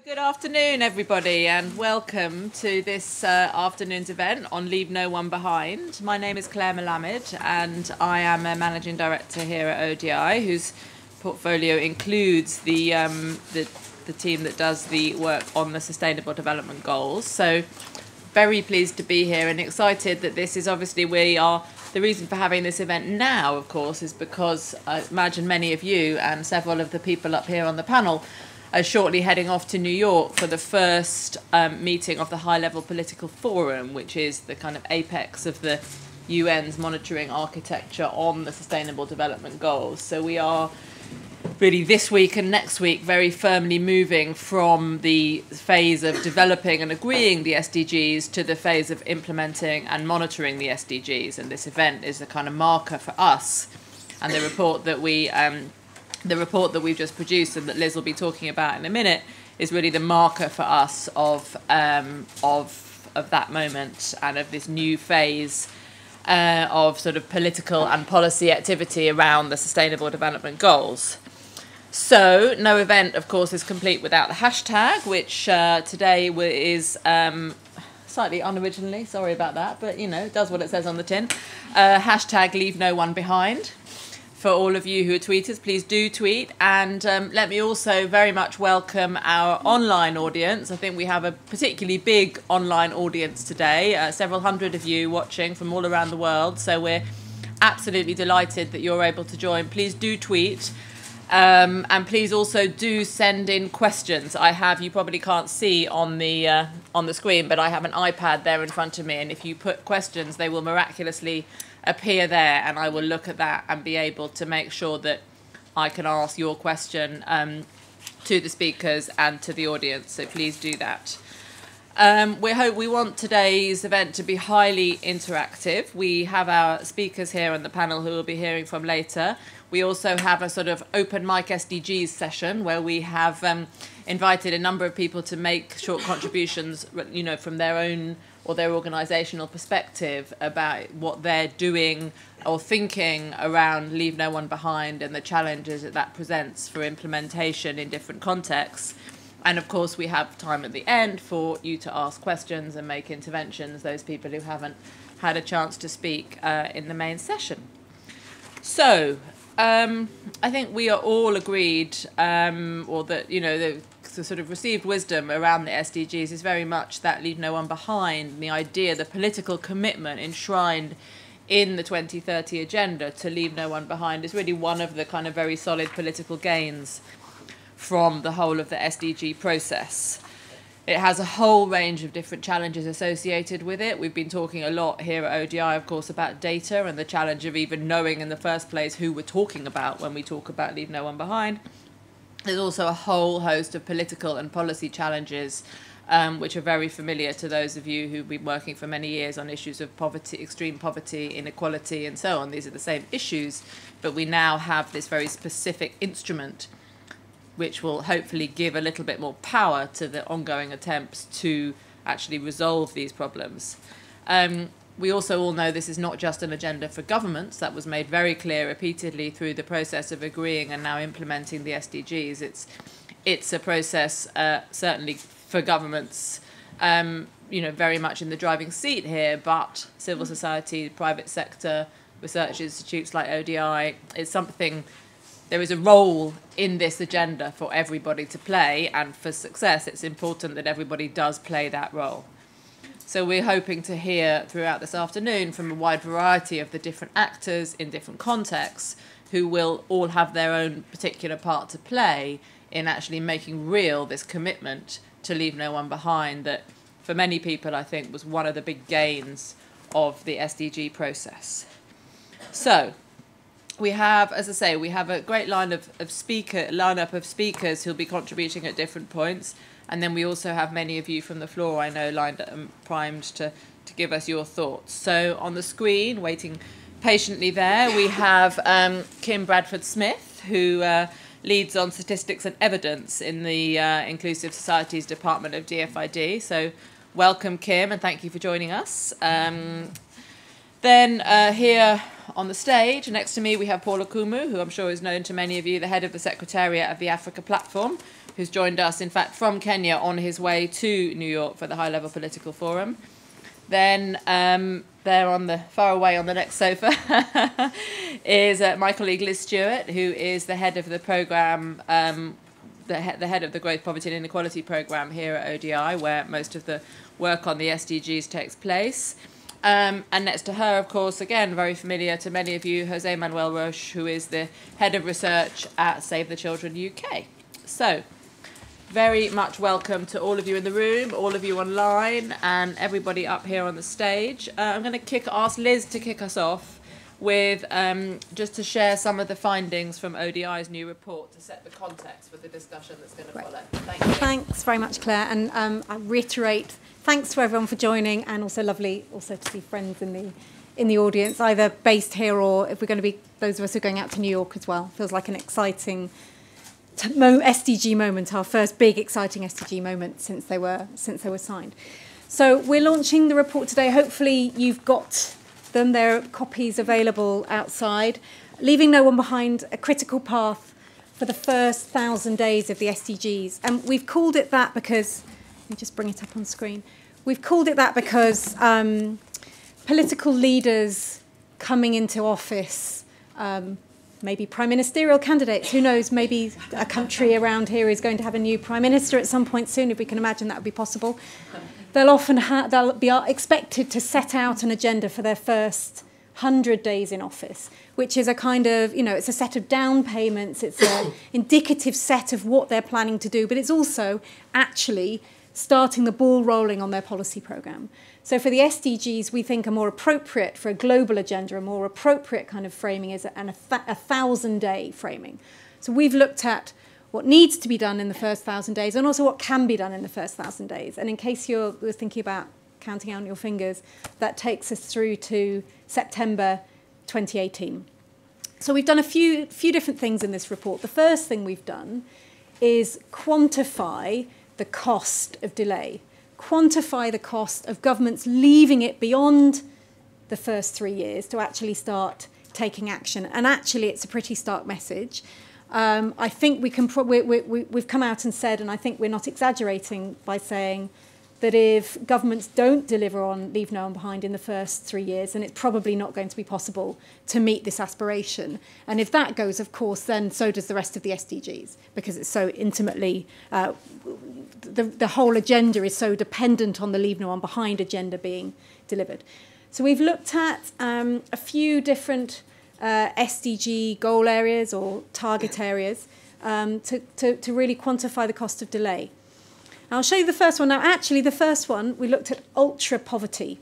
Good afternoon, everybody, and welcome to this afternoon's event on Leave No One Behind. My name is Claire Melamed, and I am a Managing Director here at ODI, whose portfolio includes the team that does the work on the Sustainable Development Goals. So very pleased to be here and excited that this is obviously the reason for having this event now, of course, is because I imagine many of you and several of the people up here on the panel are shortly heading off to New York for the first meeting of the High-Level Political Forum, which is the kind of apex of the UN's monitoring architecture on the Sustainable Development Goals. So we are really this week and next week very firmly moving from the phase of developing and agreeing the SDGs to the phase of implementing and monitoring the SDGs. And this event is a kind of marker for us. And the report that we've just produced and that Liz will be talking about in a minute is really the marker for us of that moment and of this new phase of sort of political and policy activity around the Sustainable Development Goals. So no event, of course, is complete without the hashtag, which today is slightly unoriginally, sorry about that, but you know, it does what it says on the tin. Hashtag Leave No One Behind. For all of you who are tweeters, please do tweet. And let me also very much welcome our online audience. I think we have a particularly big online audience today, several hundred of you watching from all around the world. So we're absolutely delighted that you're able to join. Please do tweet. And please also do send in questions. You probably can't see on the screen, but I have an iPad there in front of me. And if you put questions, they will miraculously appear there, and I will look at that and be able to make sure that I can ask your question to the speakers and to the audience. So please do that. We want today's event to be highly interactive. We have our speakers here on the panel who we'll be hearing from later. We also have a sort of open mic SDGs session where we have invited a number of people to make short contributions, you know, from their own or their organisational perspective about what they're doing or thinking around Leave No One Behind and the challenges that presents for implementation in different contexts. And of course, we have time at the end for you to ask questions and make interventions, those people who haven't had a chance to speak in the main session. So I think we are all agreed, or that, you know, the sort of received wisdom around the SDGs is very much that Leave No One Behind, the idea, the political commitment enshrined in the 2030 agenda to leave no one behind is really one of the kind of very solid political gains from the whole of the SDG process. It has a whole range of different challenges associated with it. We've been talking a lot here at ODI, of course, about data and the challenge of even knowing in the first place who we're talking about when we talk about Leave No One Behind. There's also a whole host of political and policy challenges which are very familiar to those of you who've been working for many years on issues of poverty, extreme poverty, inequality, and so on. These are the same issues, but we now have this very specific instrument which will hopefully give a little bit more power to the ongoing attempts to actually resolve these problems. We also all know this is not just an agenda for governments. That was made very clear repeatedly through the process of agreeing and now implementing the SDGs. It's a process certainly for governments, you know, very much in the driving seat here, but civil society, private sector, research institutes like ODI, is something. There is a role in this agenda for everybody to play, and for success, it's important that everybody does play that role. So we're hoping to hear throughout this afternoon from a wide variety of the different actors in different contexts who will all have their own particular part to play in actually making real this commitment to leave no one behind that for many people I think was one of the big gains of the SDG process. So we have, as I say, we have a great lineup of speakers who'll be contributing at different points. And then we also have many of you from the floor, I know, lined up and primed to give us your thoughts. So on the screen, waiting patiently there, we have Kim Bradford-Smith, who leads on statistics and evidence in the Inclusive Societies Department of DFID. So welcome, Kim, and thank you for joining us. Then here on the stage next to me we have Paula Kumu, who I'm sure is known to many of you, the head of the Secretariat of the Africa Platform, who's joined us, in fact, from Kenya on his way to New York for the High Level Political Forum. Then there on the far away on the next sofa is my colleague Liz Stewart, who is the head of the programme, the head of the Growth, Poverty and Inequality programme here at ODI, where most of the work on the SDGs takes place. And next to her, of course, again, very familiar to many of you, Jose Manuel Roche, who is the head of research at Save the Children UK. So, very much welcome to all of you in the room, all of you online, and everybody up here on the stage. I'm going to ask Liz to kick us off with just to share some of the findings from ODI's new report to set the context for the discussion that's going to follow. Thank you. Thanks very much, Claire. And I reiterate, thanks to everyone for joining, and also lovely also to see friends in the audience, either based here or if we're going to be, those of us who are going out to New York as well. Feels like an exciting SDG moment, our first big exciting SDG moment since they were signed. So we're launching the report today. Hopefully you've got them. There are copies available outside. Leaving No One Behind, a critical path for the first 1,000 days of the SDGs. And we've called it that because, let me just bring it up on screen. We've called it that because political leaders coming into office, maybe prime ministerial candidates, who knows, maybe a country around here is going to have a new prime minister at some point soon, if we can imagine that would be possible. They'll be expected to set out an agenda for their first 100 days in office, which is a kind of, it's a set of down payments, it's an indicative set of what they're planning to do, but it's also actually starting the ball rolling on their policy programme. So for the SDGs, we think a more appropriate, for a global agenda, a more appropriate kind of framing is a 1,000-day framing. So we've looked at what needs to be done in the first 1,000 days and also what can be done in the first 1,000 days. And in case you're thinking about counting out on your fingers, that takes us through to September 2018. So we've done a few different things in this report. The first thing we've done is quantify the cost of delay. Quantify the cost of governments leaving it beyond the first 3 years to actually start taking action. And actually, it's a pretty stark message. I think we've come out and said, and I think we're not exaggerating by saying that if governments don't deliver on Leave No One Behind in the first 3 years, then it's probably not going to be possible to meet this aspiration. And if that goes, of course, then so does the rest of the SDGs, because it's so intimately, the whole agenda is so dependent on the Leave No One Behind agenda being delivered. So we've looked at a few different SDG goal areas or target areas to really quantify the cost of delay. I'll show you the first one. Now, actually, the first one, we looked at ultra poverty.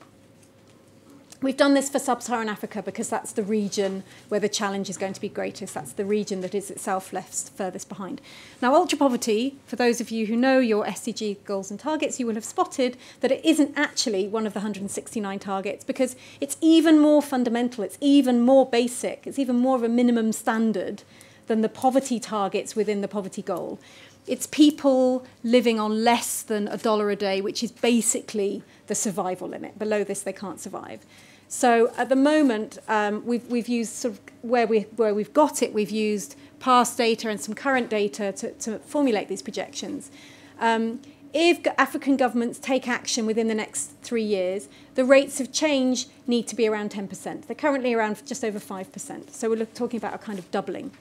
We've done this for sub-Saharan Africa because that's the region where the challenge is going to be greatest. That's the region that is itself left furthest behind. Now, ultra poverty, for those of you who know your SDG goals and targets, you will have spotted that it isn't actually one of the 169 targets because it's even more fundamental, it's even more basic, it's even more of a minimum standard than the poverty targets within the poverty goal. It's people living on less than $1 a day, which is basically the survival limit. Below this, they can't survive. So at the moment, we've used sort of where we've got it, we've used past data and some current data to formulate these projections. If African governments take action within the next 3 years, the rates of change need to be around 10%. They're currently around just over 5%. So we're talking about a kind of doubling.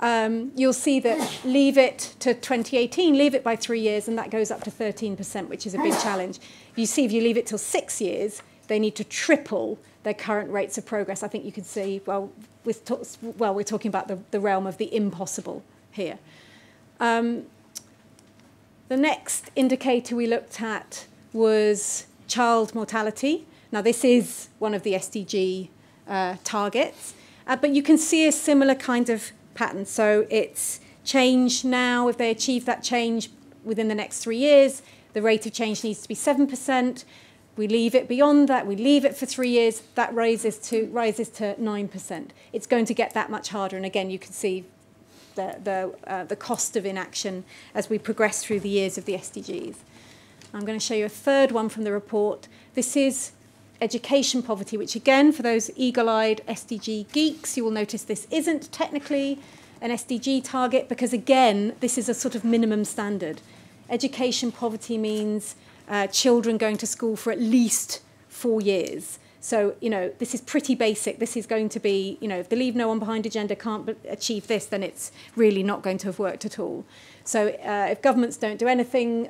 You'll see that leave it to 2018, leave it by 3 years, and that goes up to 13%, which is a big challenge. If you leave it till 6 years, they need to triple their current rates of progress. I think you can see, we're talking about the realm of the impossible here. The next indicator we looked at was child mortality. Now, this is one of the SDG targets, but you can see a similar kind of pattern. So it's change now. If they achieve that change within the next 3 years, the rate of change needs to be 7%. We leave it beyond that. We leave it for 3 years. That rises to 9%. It's going to get that much harder. And again, you can see the cost of inaction as we progress through the years of the SDGs. I'm going to show you a third one from the report. This is education poverty, which again, for those eagle-eyed SDG geeks, you will notice this isn't technically an SDG target because, again, this is a sort of minimum standard. Education poverty means children going to school for at least 4 years. So, this is pretty basic. This is going to be, if the Leave No One Behind agenda can't achieve this, then it's really not going to have worked at all. So if governments don't do anything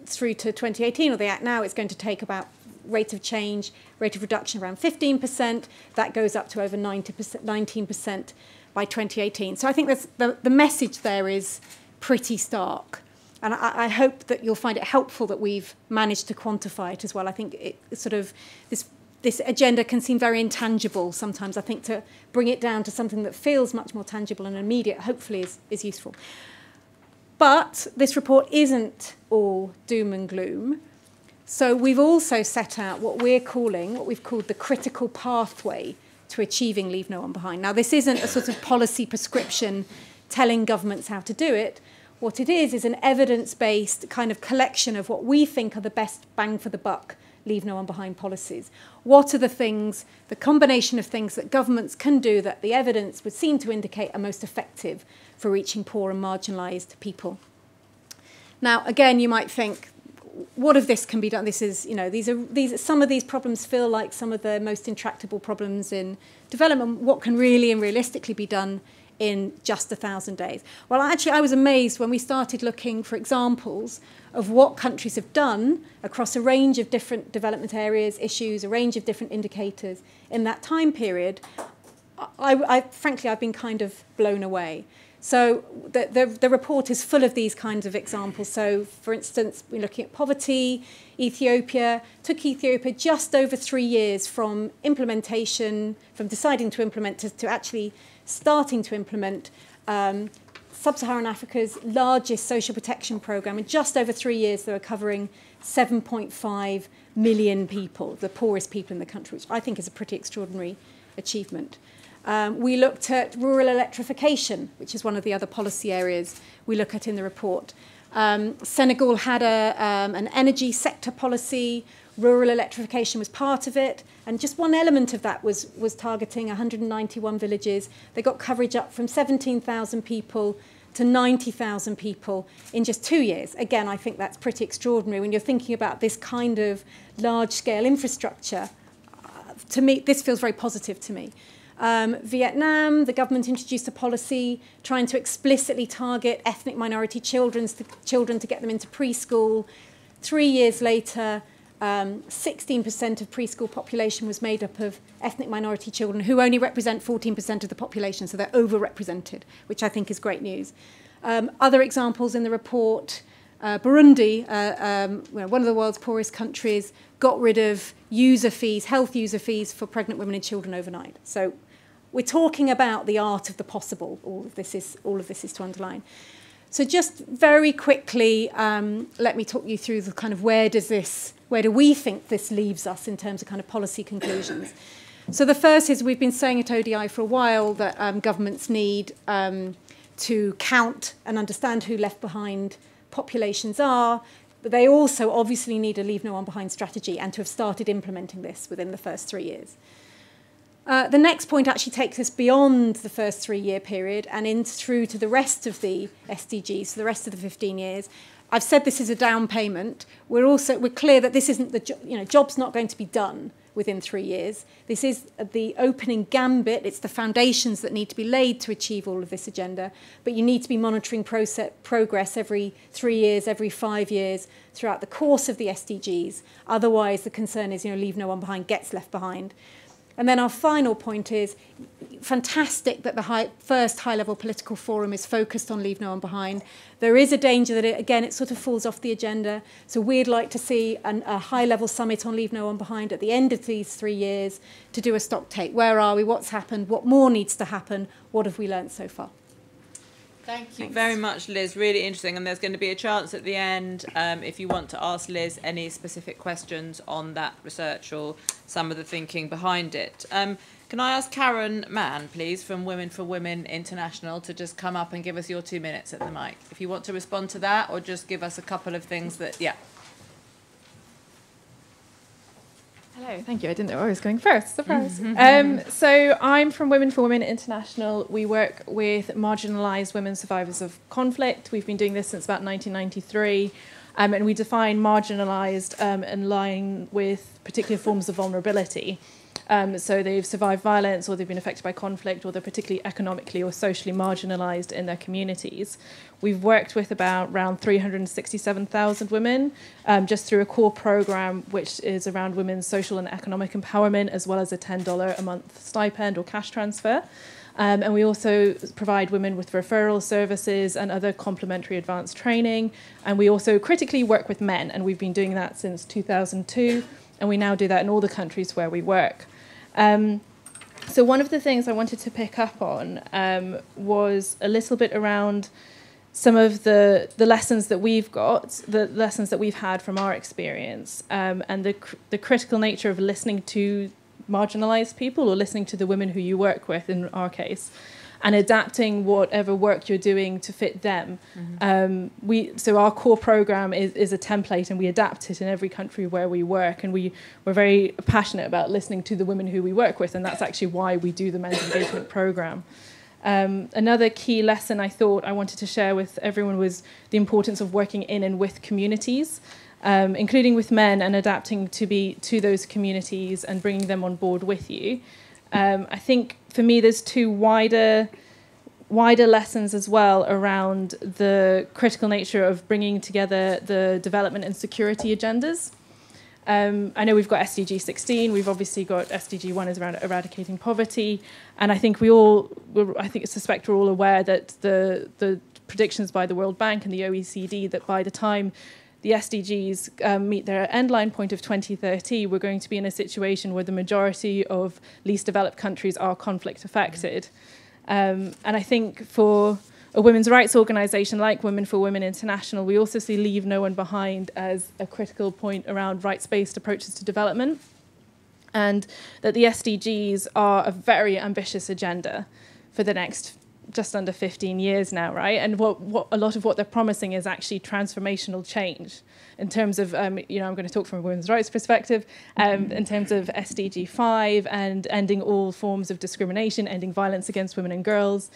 through to 2018, or the Act now, it's going to take about rate of change, rate of reduction around 15%. That goes up to over 19% by 2018. So I think the message there is pretty stark. And I hope that you'll find it helpful that we've managed to quantify it as well. I think it sort of this agenda can seem very intangible sometimes. I think to bring it down to something that feels much more tangible and immediate, hopefully is useful. But this report isn't all doom and gloom. So we've also set out what we've called the critical pathway to achieving Leave No One Behind. Now, this isn't a sort of policy prescription telling governments how to do it. What it is an evidence-based kind of collection of what we think are the best bang for the buck Leave No One Behind policies. What are the things, the combination of things that governments can do that the evidence would seem to indicate are most effective for reaching poor and marginalised people? Now, again, you might think, what of this can be done? This is, some of these problems feel like some of the most intractable problems in development. What can really and realistically be done in just 1,000 days? Well, actually, I was amazed when we started looking for examples of what countries have done across a range of different development areas, issues, a range of different indicators in that time period. Frankly, I've been kind of blown away. So the report is full of these kinds of examples. So, for instance, we're looking at poverty. Ethiopia took Ethiopia just over 3 years from implementation, from deciding to implement to actually starting to implement Sub-Saharan Africa's largest social protection program. In just over 3 years, they were covering 7.5 million people, the poorest people in the country, which I think is a pretty extraordinary achievement. We looked at rural electrification, which is one of the other policy areas we look at in the report. Senegal had an energy sector policy. Rural electrification was part of it. And just one element of that was targeting 191 villages. They got coverage up from 17,000 people to 90,000 people in just 2 years. Again, I think that's pretty extraordinary. When you're thinking about this kind of large-scale infrastructure, to me, this feels very positive to me. Vietnam, the government introduced a policy trying to explicitly target ethnic minority children to get them into preschool. 3 years later, 16% of preschool population was made up of ethnic minority children who only represent 14% of the population, so they're overrepresented, which I think is great news. Other examples in the report, Burundi, one of the world's poorest countries, got rid of health user fees for pregnant women and children overnight. So we're talking about the art of the possible. All of this is to underline. So just very quickly, let me talk you through the kind of where do we think this leaves us in terms of kind of policy conclusions. So the first is we've been saying at ODI for a while that governments need to count and understand who left behind populations are, but they also obviously need a Leave No One Behind strategy and to have started implementing this within the first 3 years. The next point actually takes us beyond the first 3 year period and through to the rest of the SDGs, so the rest of the 15 years. I've said this is a down payment. We're clear that this isn't job's not going to be done within 3 years. This is the opening gambit. It's the foundations that need to be laid to achieve all of this agenda. But you need to be monitoring progress every 3 years, every 5 years throughout the course of the SDGs. Otherwise, the concern is, Leave No One Behind gets left behind. And then our final point is fantastic that the first high-level political forum is focused on Leave No One Behind. There is a danger that, it sort of falls off the agenda. So we'd like to see a high-level summit on Leave No One Behind at the end of these 3 years to do a stock take. Where are we? What's happened? What more needs to happen? What have we learned so far? Thank you very much, Liz. Really interesting. And there's going to be a chance at the end, if you want to ask Liz any specific questions on that research or some of the thinking behind it. Can I ask Karen Mann, please, from Women for Women International, to just come up and give us your 2 minutes at the mic? If you want to respond to that or just give us a couple of things that, yeah. Hello, thank you. I didn't know I was going first. Surprise. So I'm from Women for Women International. We work with marginalised women survivors of conflict. We've been doing this since about 1993. And we define marginalised in line with particular forms of vulnerability. So they've survived violence, or they've been affected by conflict, or they're particularly economically or socially marginalised in their communities. We've worked with around 367,000 women just through a core programme which is around women's social and economic empowerment, as well as a $10 a month stipend or cash transfer. And we also provide women with referral services and other complementary advanced training. And we also critically work with men, and we've been doing that since 2002. And we now do that in all the countries where we work. So one of the things I wanted to pick up on was a little bit around some of the lessons that we've got, the lessons that we've had from our experience, and the critical nature of listening to marginalised people, or listening to the women who you work with, in our case, and adapting whatever work you're doing to fit them. So our core programme is a template, and we adapt it in every country where we work, and we're very passionate about listening to the women who we work with, and that's actually why we do the Men's Engagement Programme. Another key lesson I thought I wanted to share with everyone was the importance of working in and with communities, including with men, and adapting to those communities and bringing them on board with you. I think for me there's two wider lessons as well around the critical nature of bringing together the development and security agendas. I know we've got SDG 16, we've obviously got SDG 1 is around eradicating poverty, and I think I suspect we're all aware that the predictions by the World Bank and the OECD that by the time the SDGs meet their endline point of 2030, we're going to be in a situation where the majority of least developed countries are conflict affected. And I think for a women's rights organisation like Women for Women International, we also see Leave No One Behind as a critical point around rights-based approaches to development, and that the SDGs are a very ambitious agenda for the next just under 15 years now, right? And what a lot of what they're promising is actually transformational change in terms of, I'm going to talk from a women's rights perspective, in terms of SDG 5 and ending all forms of discrimination, ending violence against women and girls.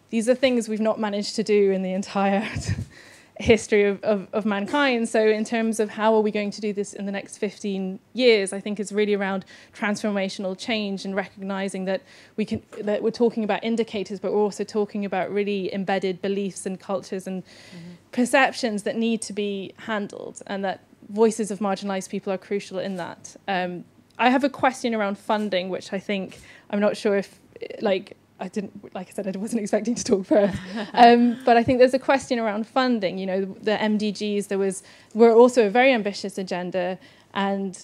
These are things we've not managed to do in the entire history of mankind. So in terms of how are we going to do this in the next 15 years, I think it's really around transformational change and recognizing that that we're talking about indicators, but we're also talking about really embedded beliefs and cultures and perceptions that need to be handled, and that voices of marginalized people are crucial in that. I have a question around funding, which I think, I'm not sure if, like I said, I wasn't expecting to talk first. But I think there's a question around funding. The MDGs, were also a very ambitious agenda, and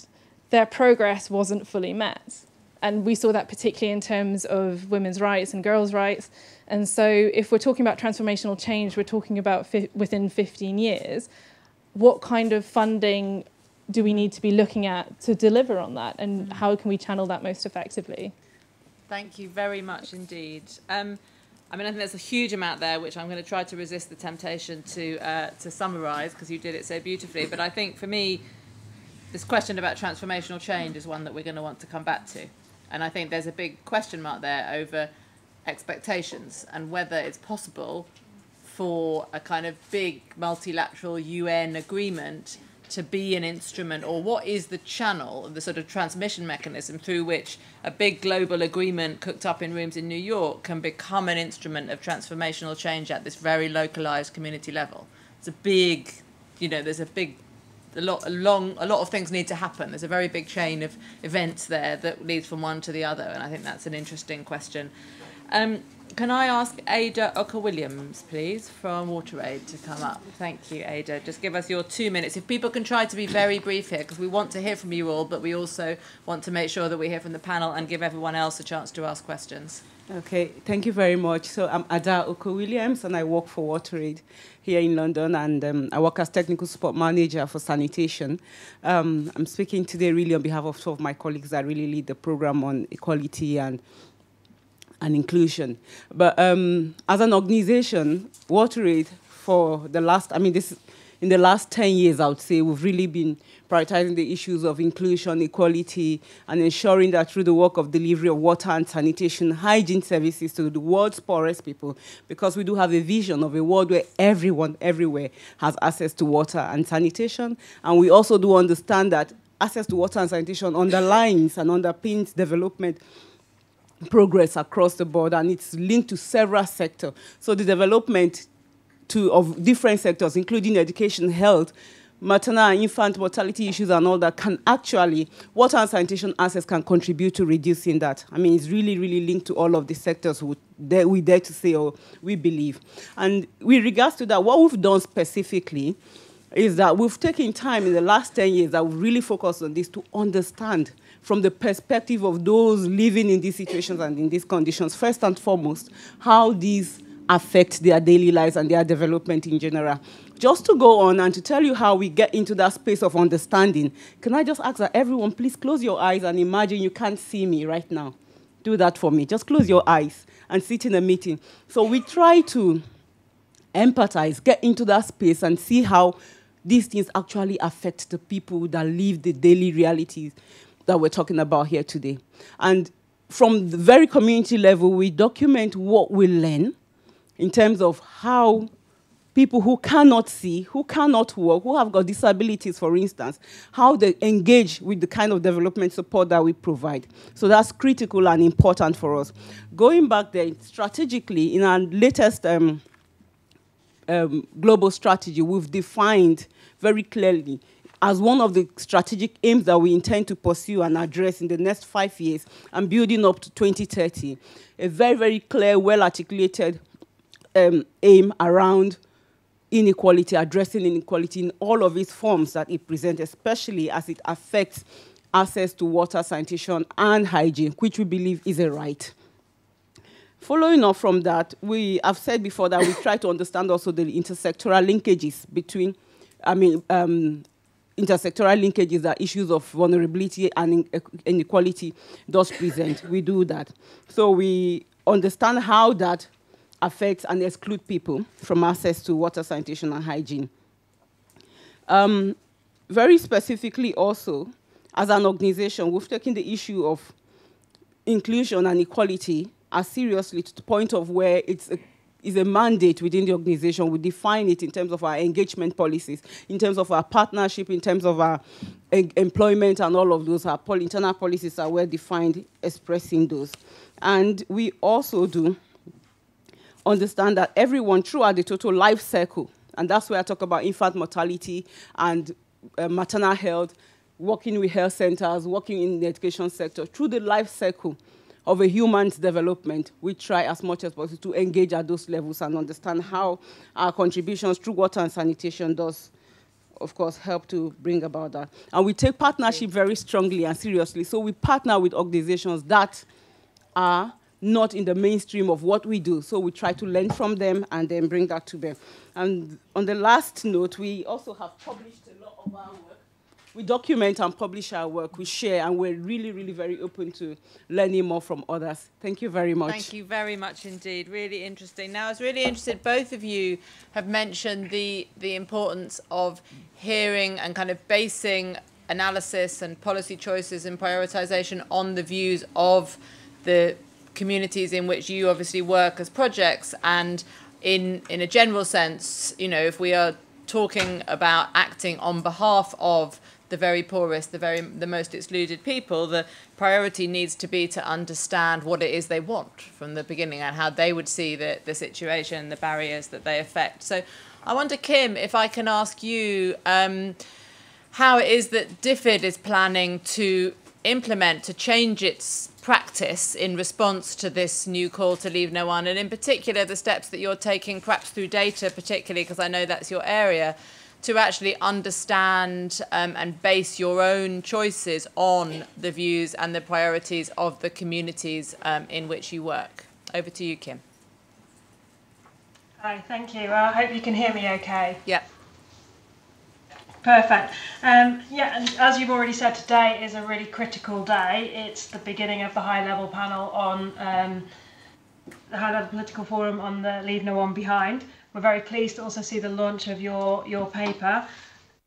their progress wasn't fully met. And we saw that particularly in terms of women's rights and girls' rights. And so if we're talking about transformational change, we're talking about within 15 years, what kind of funding do we need to be looking at to deliver on that? And how can we channel that most effectively? Thank you very much indeed. I think there's a huge amount there, which I'm going to try to resist the temptation to summarise, because you did it so beautifully. But I think for me, this question about transformational change is one that we're going to want to come back to. And I think there's a big question mark there over expectations and whether it's possible for a kind of big multilateral UN agreement to be an instrument, or what is the channel, the sort of transmission mechanism through which a big global agreement cooked up in rooms in New York can become an instrument of transformational change at this very localized community level. It's a big, there's a lot of things need to happen. There's a very big chain of events there that leads from one to the other, and I think that's an interesting question. Can I ask Ada Oka-Williams, please, from WaterAid to come up? Thank you, Ada. Just give us your 2 minutes. If people can try to be very brief here, because we want to hear from you all, but we also want to make sure that we hear from the panel and give everyone else a chance to ask questions. Okay, thank you very much. So I'm Ada Oka-Williams, and I work for WaterAid here in London, and I work as technical support manager for sanitation. I'm speaking today really on behalf of two of my colleagues that really lead the program on equality and inclusion. But as an organization, WaterAid for the last, in the last 10 years, I would say, we've really been prioritizing the issues of inclusion, equality, and ensuring that through the work of delivery of water and sanitation, hygiene services to the world's poorest people, because we do have a vision of a world where everyone, everywhere, has access to water and sanitation. And we also do understand that access to water and sanitation underlines and underpins development progress across the board, and it's linked to several sectors. So the development of different sectors, including education, health, maternal and infant mortality issues and all that, can actually, water and sanitation access can contribute to reducing that. I mean, it's really, really linked to all of the sectors we dare to say or we believe. And with regards to that, what we've done specifically is that we've taken time in the last 10 years that we've really focused on this to understand from the perspective of those living in these situations and in these conditions, first and foremost, how these affect their daily lives and their development in general. Just to go on and to tell you how we get into that space of understanding, can I just ask that everyone please close your eyes and imagine you can't see me right now. Do that for me. Just close your eyes and sit in a meeting. So we try to empathize, get into that space and see how these things actually affect the people that live the daily realities that we're talking about here today. And from the very community level, we document what we learn in terms of how people who cannot see, who cannot walk, who have got disabilities, for instance, how they engage with the kind of development support that we provide. So that's critical and important for us. Going back there, strategically, in our latest global strategy, we've defined very clearly as one of the strategic aims that we intend to pursue and address in the next 5 years and building up to 2030, a very, very clear, well-articulated aim around inequality, addressing inequality in all of its forms that it presents, especially as it affects access to water, sanitation, and hygiene, which we believe is a right. Following up from that, we have said before that we try to understand also the intersectoral linkages between, intersectoral linkages that issues of vulnerability and inequality does present. We do that. So we understand how that affects and exclude people from access to water, sanitation, and hygiene. Very specifically also, as an organization, we've taken the issue of inclusion and equality as seriously to the point of where it's a mandate within the organization. We define it in terms of our engagement policies, in terms of our partnership, in terms of our employment and all of those. Our internal policies are well defined, expressing those. And we also do understand that everyone throughout the total life cycle, and that's where I talk about infant mortality and maternal health, working with health centers, working in the education sector, through the life cycle of a human's development, we try as much as possible to engage at those levels and understand how our contributions through water and sanitation does, of course, help to bring about that. And we take partnership very strongly and seriously. So we partner with organizations that are not in the mainstream of what we do. So we try to learn from them and then bring that to bear. And on the last note, we also have published a lot of our work. We document and publish our work, we share, and we're really, really very open to learning more from others. Thank you very much. Thank you very much indeed. Really interesting. Now, I was really interested, both of you have mentioned the importance of hearing and kind of basing analysis and policy choices and prioritization on the views of the communities in which you obviously work as projects. And in a general sense, you know, if we are talking about acting on behalf of the very poorest, the most excluded people, the priority needs to be to understand what it is they want from the beginning and how they would see the situation, the barriers that they affect. So I wonder, Kim, if I can ask you how it is that DFID is planning to implement, to change its practice in response to this new call to leave no one, and in particular the steps that you're taking, perhaps through data particularly, because I know that's your area, to actually understand and base your own choices on the views and the priorities of the communities in which you work. Over to you, Kim. Hi, thank you. I hope you can hear me okay. Yeah. Perfect. Yeah, and as you've already said, today is a really critical day. It's the beginning of the high-level panel on the high-level political forum on the Leave No One Behind, we're very pleased to also see the launch of your paper,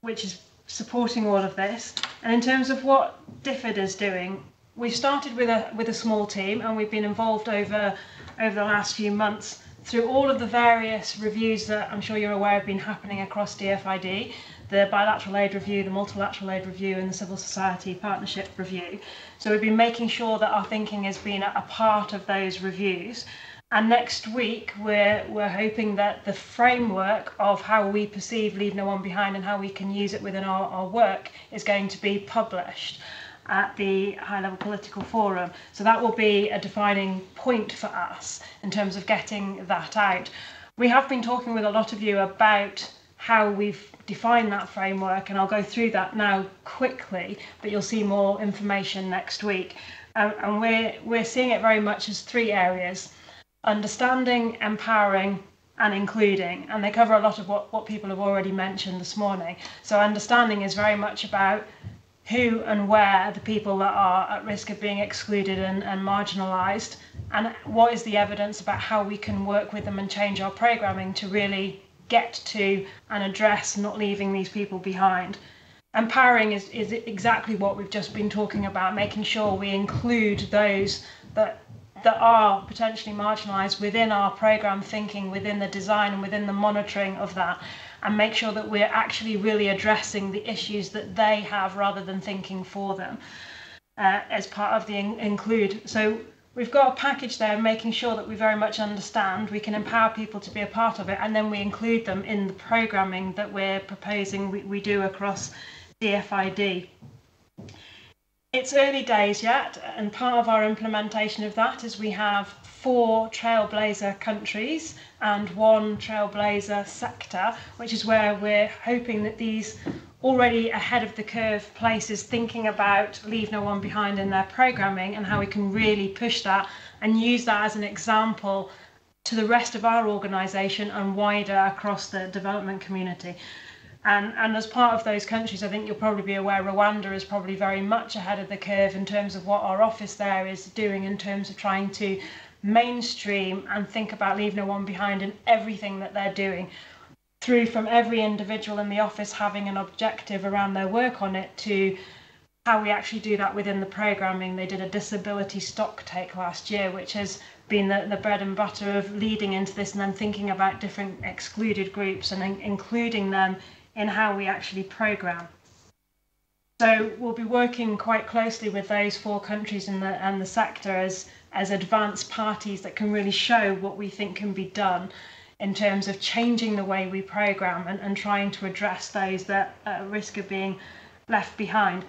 which is supporting all of this. And in terms of what DFID is doing, we've started with a small team, and we've been involved over the last few months through all of the various reviews that I'm sure you're aware have been happening across DFID, the bilateral aid review, the multilateral aid review, and the civil society partnership review. So we've been making sure that our thinking has been a part of those reviews. And next week, we're hoping that the framework of how we perceive Leave No One Behind and how we can use it within our work is going to be published at the High Level Political Forum. So that will be a defining point for us in terms of getting that out. We have been talking with a lot of you about how we've defined that framework, and I'll go through that now quickly, but you'll see more information next week. And we're seeing it very much as three areas: understanding, empowering, and including. And they cover a lot of what people have already mentioned this morning. So understanding is very much about who and where the people that are at risk of being excluded and marginalised, and what is the evidence about how we can work with them and change our programming to really get to and address not leaving these people behind. Empowering is exactly what we've just been talking about, making sure we include those that are potentially marginalised within our programme thinking, within the design and within the monitoring of that, and make sure that we're actually really addressing the issues that they have rather than thinking for them as part of the include. So we've got a package there of making sure that we very much understand, we can empower people to be a part of it, and then we include them in the programming that we're proposing we do across DFID. It's early days yet, and part of our implementation of that is we have 4 trailblazer countries and 1 trailblazer sector, which is where we're hoping that these already ahead of the curve places thinking about Leave No One Behind in their programming and how we can really push that and use that as an example to the rest of our organisation and wider across the development community. And as part of those countries, I think you'll probably be aware Rwanda is probably very much ahead of the curve in terms of what our office there is doing in terms of trying to mainstream and think about Leave No One Behind in everything that they're doing, through from every individual in the office having an objective around their work on it to how we actually do that within the programming. They did a disability stock take last year, which has been the bread and butter of leading into this and then thinking about different excluded groups and including them in how we actually program. So we'll be working quite closely with those 4 countries and the sector as advanced parties that can really show what we think can be done in terms of changing the way we program and trying to address those that are at risk of being left behind.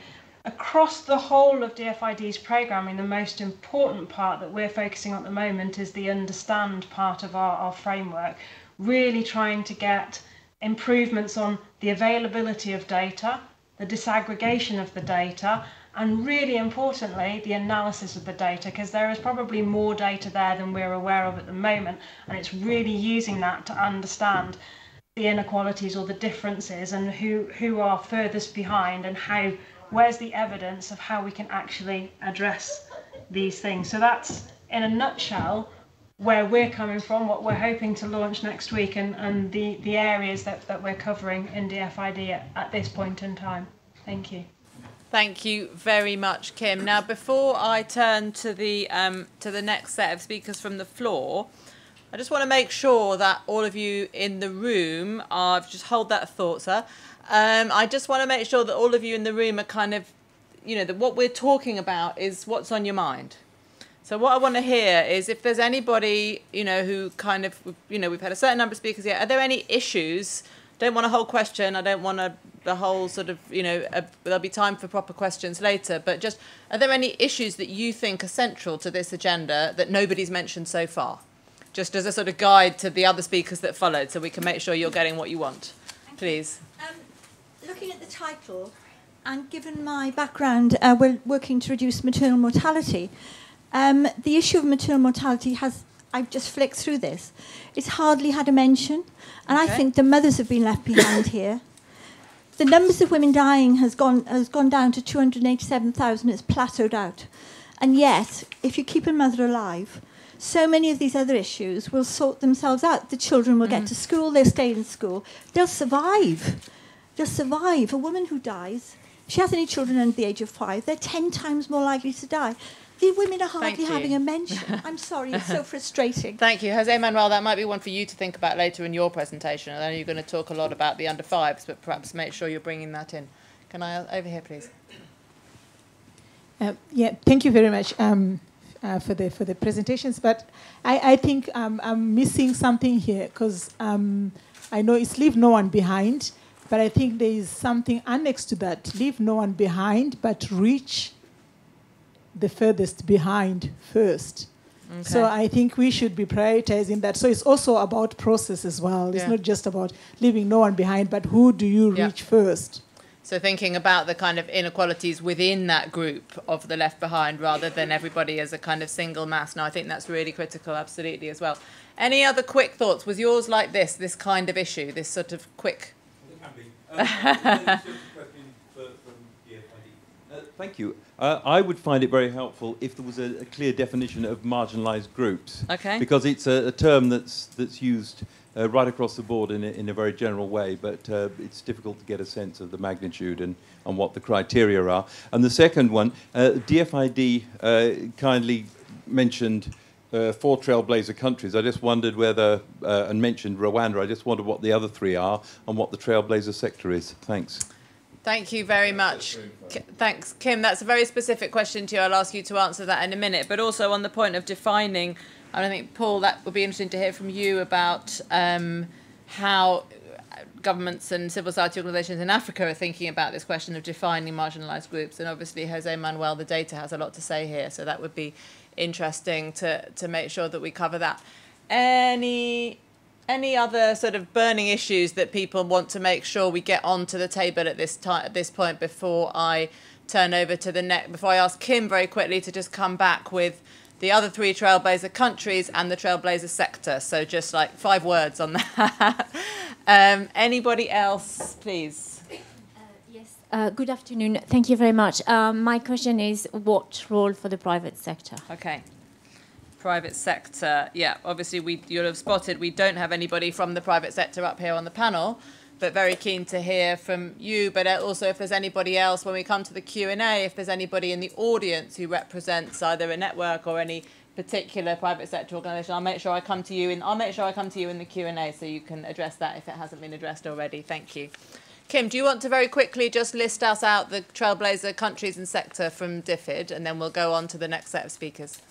Across the whole of DFID's programming, the most important part that we're focusing on at the moment is the understand part of our framework, really trying to get improvements on the availability of data, the disaggregation of the data, and really importantly, the analysis of the data, because there is probably more data there than we're aware of at the moment, and it's really using that to understand the inequalities or the differences and who are furthest behind and where's the evidence of how we can actually address these things. So that's, in a nutshell, where we're coming from, what we're hoping to launch next week, and the areas that we're covering in DFID at this point in time. Thank you. Thank you very much, Kim. Now, before I turn to the next set of speakers from the floor, I just want to make sure that all of you in the room are, just hold that thought, sir. I just want to make sure that all of you in the room are kind of, that what we're talking about is what's on your mind. So what I want to hear is if there's anybody, who kind of, we've had a certain number of speakers here. Are there any issues? Don't want a whole question. I don't want the whole sort of, there'll be time for proper questions later. But just, are there any issues that you think are central to this agenda that nobody's mentioned so far? Just as a sort of guide to the other speakers that followed, so we can make sure you're getting what you want. Please. Looking at the title, and given my background, we're working to reduce maternal mortality. The issue of maternal mortality I've just flicked through this. It's hardly had a mention, and okay. I think the mothers have been left behind here. The numbers of women dying has gone down to 287,000. It's plateaued out, and yet, if you keep a mother alive, so many of these other issues will sort themselves out. The children will get to school, they'll stay in school, they'll survive. They'll survive. A woman who dies, if she has any children under the age of 5, they're 10 times more likely to die. The women are hardly having a mention. I'm sorry, it's so frustrating. Thank you. Jose Manuel, that might be one for you to think about later in your presentation. I know you're going to talk a lot about the under 5s, but perhaps make sure you're bringing that in. Can I, over here, please? Yeah, thank you very much for the presentations. But I think I'm missing something here, because I know it's leave no one behind, but I think there is something annexed to that. Leave no one behind, but reach the furthest behind first. Okay. So I think we should be prioritizing that. So it's also about process as well. It's not just about leaving no one behind, but who do you reach first? So thinking about the kind of inequalities within that group of the left behind rather than everybody as a kind of single mass. Now, I think that's really critical, absolutely, as well. Any other quick thoughts? Was yours like this kind of issue, this sort of quick... Thank you. I would find it very helpful if there was a clear definition of marginalised groups. Okay. Because it's a term that's used right across the board in a very general way, but it's difficult to get a sense of the magnitude and what the criteria are. And the second one, DFID kindly mentioned 4 trailblazer countries. I just wondered whether, and mentioned Rwanda, I just wondered what the other 3 are and what the trailblazer sector is. Thanks. Thank you very much. Thanks, Kim. That's a very specific question to you. I'll ask you to answer that in a minute. But also on the point of defining, I think, Paul, that would be interesting to hear from you about how governments and civil society organisations in Africa are thinking about this question of defining marginalised groups. And obviously, Jose Manuel, the data has a lot to say here. So that would be interesting to make sure that we cover that. Any other sort of burning issues that people want to make sure we get onto the table at this point before I turn over to before I ask Kim very quickly to just come back with the other 3 trailblazer countries and the trailblazer sector. So just like 5 words on that. Anybody else, please? Yes. Good afternoon. Thank you very much. My question is, what role for the private sector? Okay. Private sector, yeah, obviously you'll have spotted we don't have anybody from the private sector up here on the panel, but very keen to hear from you, but also if there's anybody else when we come to the Q&A, if there's anybody in the audience who represents either a network or any particular private sector organisation, I'll make sure I come to you in the Q&A so you can address that if it hasn't been addressed already. Thank you. Kim, do you want to very quickly just list us out the trailblazer countries and sector from DFID, and then we'll go on to the next set of speakers?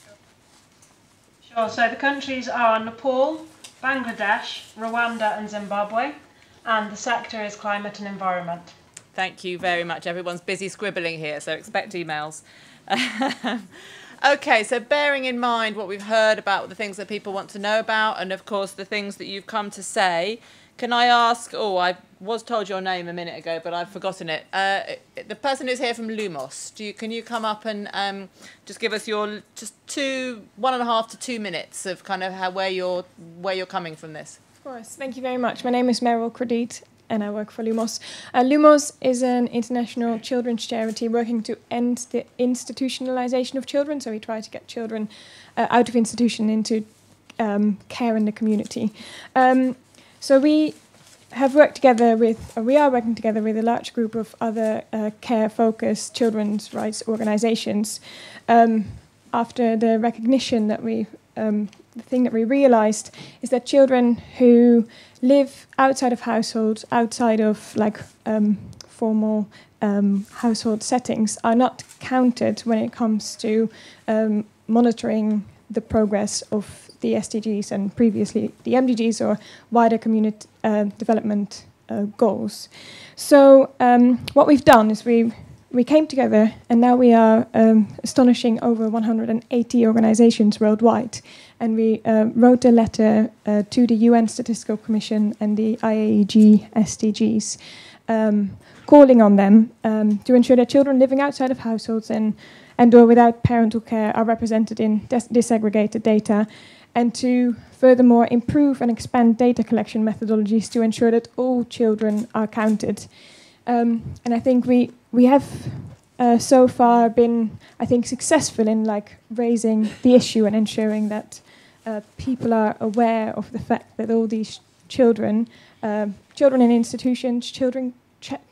Sure, so the countries are Nepal, Bangladesh, Rwanda and Zimbabwe, and the sector is climate and environment. Thank you very much. Everyone's busy scribbling here, so expect emails. Okay, so bearing in mind what we've heard about the things that people want to know about and, of course, the things that you've come to say, can I ask, I was told your name a minute ago, but I've forgotten it. The person who's here from Lumos, can you come up and just give us your 1.5 to 2 minutes of kind of where you're coming from this? Of course. Thank you very much. My name is Meryl Kredit, and I work for Lumos. Lumos is an international children's charity working to end the institutionalization of children. So we try to get children out of institution into care in the community. So we are working together with a large group of other care-focused children's rights organizations after the recognition that the thing that we realized is that children who live outside of households, outside of formal household settings, are not counted when it comes to monitoring the progress of the SDGs and previously the MDGs or wider community development goals. So what we've done is we came together, and now we are astonishing over 180 organizations worldwide. And we wrote a letter to the UN Statistical Commission and the IAEG SDGs, calling on them to ensure that children living outside of households and or without parental care are represented in disaggregated data, and to furthermore improve and expand data collection methodologies to ensure that all children are counted. And I think we have so far been, I think, successful in raising the issue and ensuring that people are aware of the fact that all these children, children in institutions, children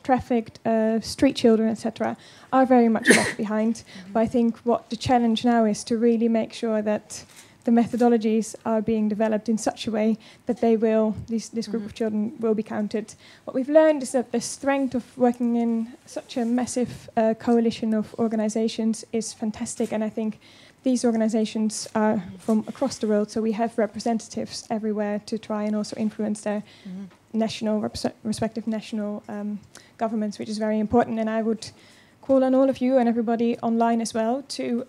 trafficked, street children, etc., are very much left behind. But I think what the challenge now is to really make sure that the methodologies are being developed in such a way that this group of children will be counted. What we've learned is that the strength of working in such a massive coalition of organizations is fantastic, and I think these organizations are from across the world, so we have representatives everywhere to try and also influence their respective national governments, which is very important. And I would call on all of you and everybody online as well to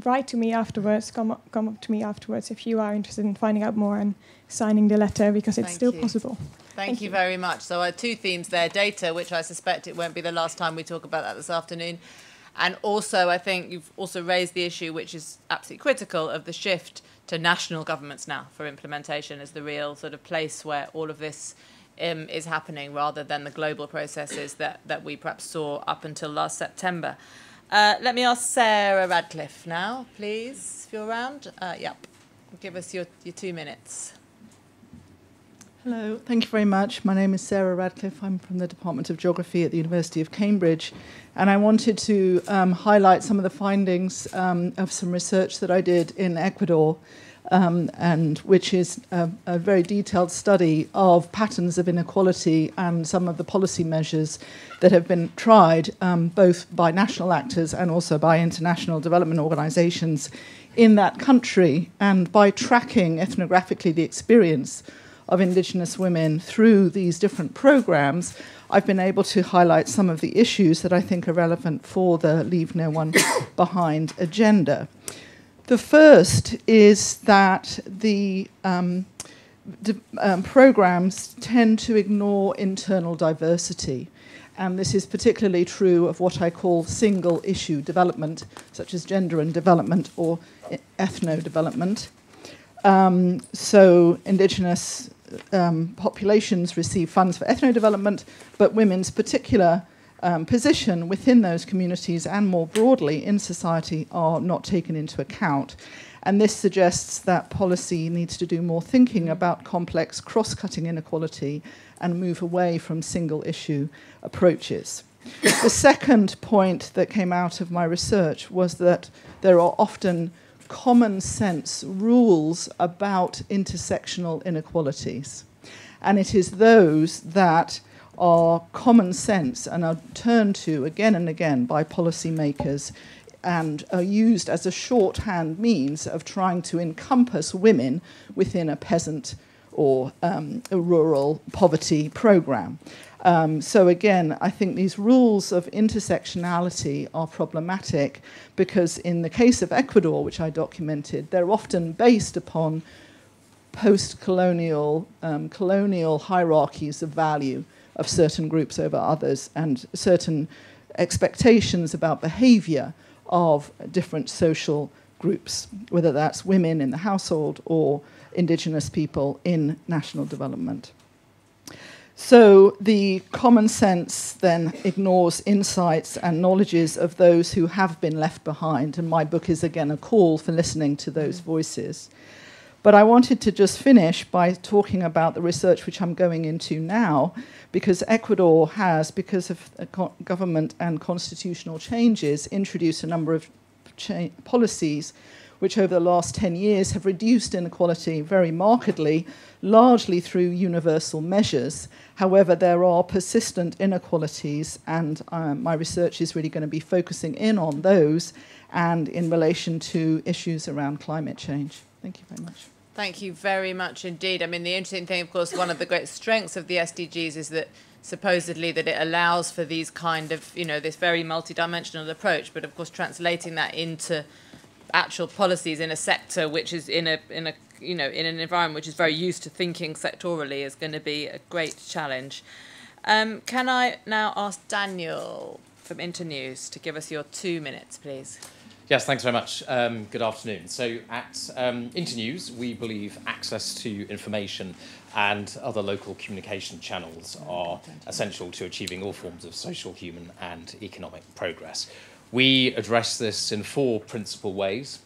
write to me afterwards, come up to me afterwards if you are interested in finding out more and signing the letter, because it's still possible. Thank you very much. So 2 themes there: data, which I suspect it won't be the last time we talk about that this afternoon. And also, I think you've also raised the issue, which is absolutely critical, of the shift to national governments now for implementation as the real sort of place where all of this is happening, rather than the global processes that we perhaps saw up until last September. Let me ask Sarah Radcliffe now, please, if you're around. Yep. Give us your 2 minutes. Hello, thank you very much. My name is Sarah Radcliffe. I'm from the Department of Geography at the University of Cambridge. And I wanted to highlight some of the findings of some research that I did in Ecuador, and which is a very detailed study of patterns of inequality and some of the policy measures that have been tried, both by national actors and also by international development organizations in that country. And by tracking ethnographically the experience of Indigenous women through these different programs, I've been able to highlight some of the issues that I think are relevant for the Leave No One Behind agenda. The first is that the programs tend to ignore internal diversity. And this is particularly true of what I call single issue development, such as gender and development or ethno-development. So Indigenous populations receive funds for ethno-development, but women's particular position within those communities and more broadly in society are not taken into account. And this suggests that policy needs to do more thinking about complex cross-cutting inequality and move away from single-issue approaches. The second point that came out of my research was that there are often common sense rules about intersectional inequalities. And it is those that are common sense and are turned to again and again by policymakers and are used as a shorthand means of trying to encompass women within a peasant or a rural poverty program. So again, I think these rules of intersectionality are problematic because in the case of Ecuador, which I documented, they're often based upon post-colonial, colonial hierarchies of value of certain groups over others and certain expectations about behavior of different social groups, whether that's women in the household or Indigenous people in national development. So the common sense then ignores insights and knowledges of those who have been left behind, and my book is again a call for listening to those voices. But I wanted to just finish by talking about the research which I'm going into now, because Ecuador has, because of government and constitutional changes, introduced a number of policies which over the last 10 years have reduced inequality very markedly, largely through universal measures. However, there are persistent inequalities, and my research is really going to be focusing in on those and in relation to issues around climate change. Thank you very much. Thank you very much indeed. I mean, the interesting thing, of course, one of the great strengths of the SDGs is that supposedly that it allows for these kind of, this very multidimensional approach, but of course translating that into actual policies in a sector which is in an environment which is very used to thinking sectorally is going to be a great challenge. Can I now ask Daniel from Internews to give us your 2 minutes, please? Yes, thanks very much. Good afternoon. So at Internews, we believe access to information and other local communication channels are essential to achieving all forms of social, human and economic progress. We address this in 4 principal ways.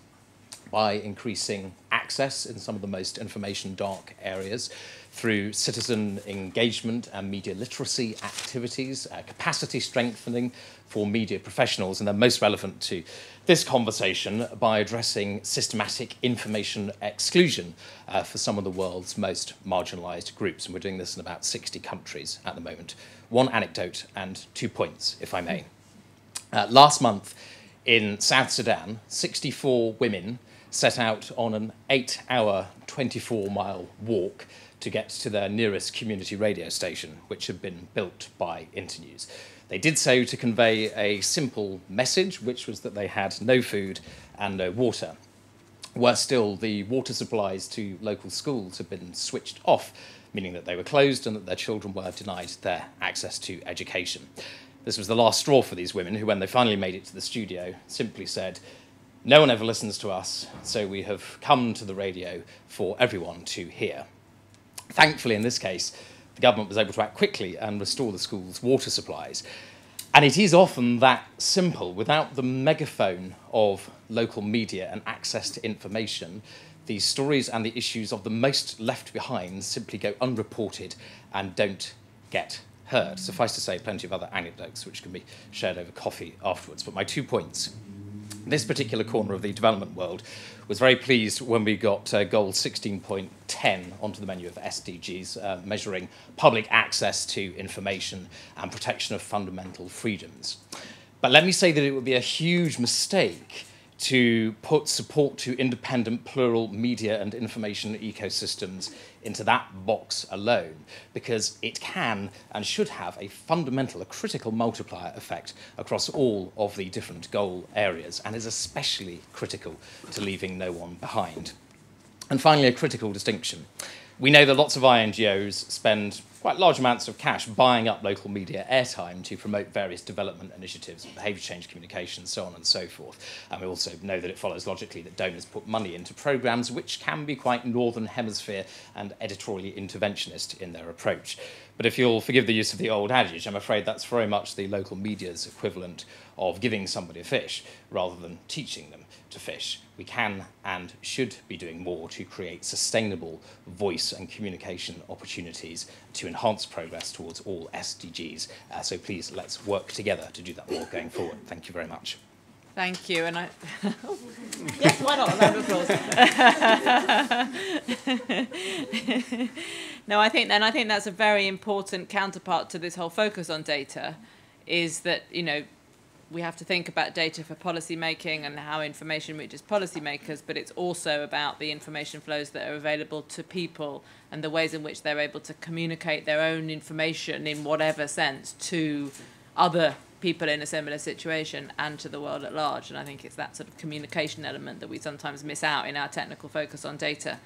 by increasing access in some of the most information dark areas through citizen engagement and media literacy activities, capacity strengthening for media professionals, and then most relevant to this conversation, by addressing systematic information exclusion for some of the world's most marginalised groups. And we're doing this in about 60 countries at the moment. One anecdote and 2 points, if I may. Last month in South Sudan, 64 women set out on an 8-hour, 24-mile walk to get to their nearest community radio station, which had been built by Internews. They did so to convey a simple message, which was that they had no food and no water. Worse still, the water supplies to local schools had been switched off, meaning that they were closed and that their children were denied their access to education. This was the last straw for these women, who, when they finally made it to the studio, simply said, "No one ever listens to us, so we have come to the radio for everyone to hear." Thankfully, in this case, the government was able to act quickly and restore the school's water supplies. And it is often that simple. Without the megaphone of local media and access to information, the stories and the issues of the most left behind simply go unreported and don't get heard. Suffice to say, plenty of other anecdotes which can be shared over coffee afterwards. But my 2 points. This particular corner of the development world was very pleased when we got goal 16.10 onto the menu of SDGs, measuring public access to information and protection of fundamental freedoms. But let me say that it would be a huge mistake to put support to independent, plural media and information ecosystems into that box alone, because it can and should have a fundamental, a critical multiplier effect across all of the different goal areas, and is especially critical to leaving no one behind. And finally, a critical distinction. We know that lots of INGOs spend quite large amounts of cash buying up local media airtime to promote various development initiatives, behaviour change communications, so on and so forth. And we also know that it follows logically that donors put money into programmes which can be quite Northern Hemisphere and editorially interventionist in their approach. But if you'll forgive the use of the old adage, I'm afraid that's very much the local media's equivalent of giving somebody a fish rather than teaching them to fish. We can and should be doing more to create sustainable voice and communication opportunities to enhance progress towards all SDGs. So please, let's work together to do that more going forward. Thank you very much. Thank you, and I. Yes, why not? A round of applause. No, I think that's a very important counterpart to this whole focus on data, is that, you know, we have to think about data for policy making and how information reaches policymakers, but it's also about the information flows that are available to people and the ways in which they're able to communicate their own information in whatever sense to other people in a similar situation and to the world at large. And I think it's that sort of communication element that we sometimes miss out in our technical focus on data.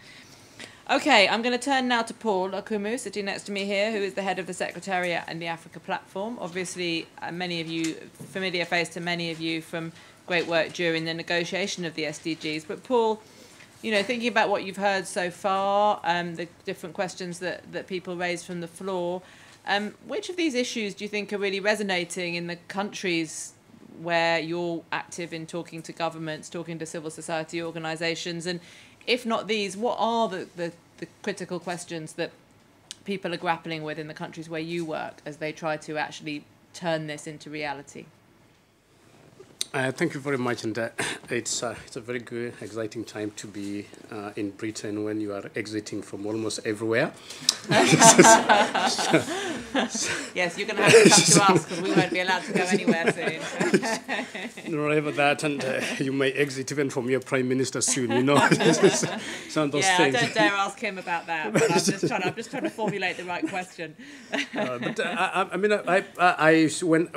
Okay, I'm going to turn now to Paul Okumu, sitting next to me here, who is the head of the Secretariat and the Africa Platform. Obviously, many of you, familiar face to many of you from great work during the negotiation of the SDGs. But Paul, you know, thinking about what you've heard so far, the different questions that people raise from the floor, which of these issues do you think are really resonating in the countries where you're active in talking to governments, talking to civil society organisations? And if not these, what are the critical questions that people are grappling with in the countries where you work as they try to actually turn this into reality? Thank you very much, and it's a very good, exciting time to be in Britain when you are exiting from almost everywhere. Yes, you're going to have to come to us because we won't be allowed to go anywhere soon. Whatever that, and you may exit even from your Prime Minister soon, you know. Some of those things. I don't dare ask him about that, but I'm just trying to formulate the right question. I mean,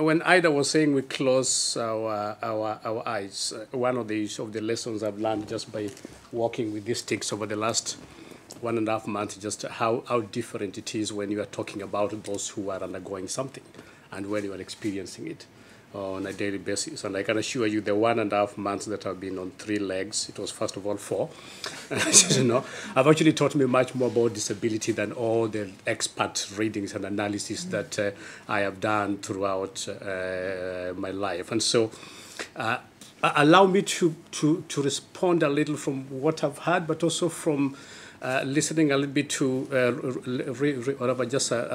when Ida was saying we close our eyes, one of the lessons I've learned just by working with these sticks over the last 1.5 months, just how different it is when you are talking about those who are undergoing something and when you are experiencing it on a daily basis. And I can assure you the 1.5 months that I've been on 3 legs, it was first of all 4, you know, have actually taught me much more about disability than all the expert readings and analysis that I have done throughout my life. And so allow me to respond a little from what I've heard, but also from listening a little bit to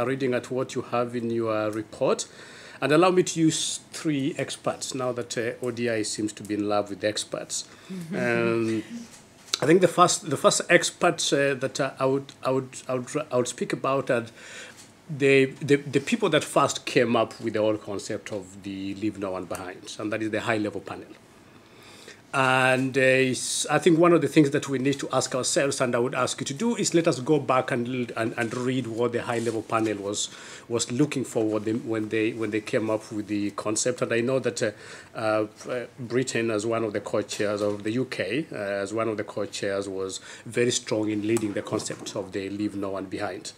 reading at what you have in your report. And allow me to use 3 experts now that ODI seems to be in love with experts. I think the first expert that I would speak about are the people that first came up with the whole concept of the Leave No One Behind, and that is the high-level panel. And I think one of the things that we need to ask ourselves, and I would ask you to do, is let us go back and read what the high-level panel was looking for when they came up with the concept. And I know that Britain, as one of the co-chairs of the UK, as one of the co-chairs, was very strong in leading the concept of the Leave No One Behind.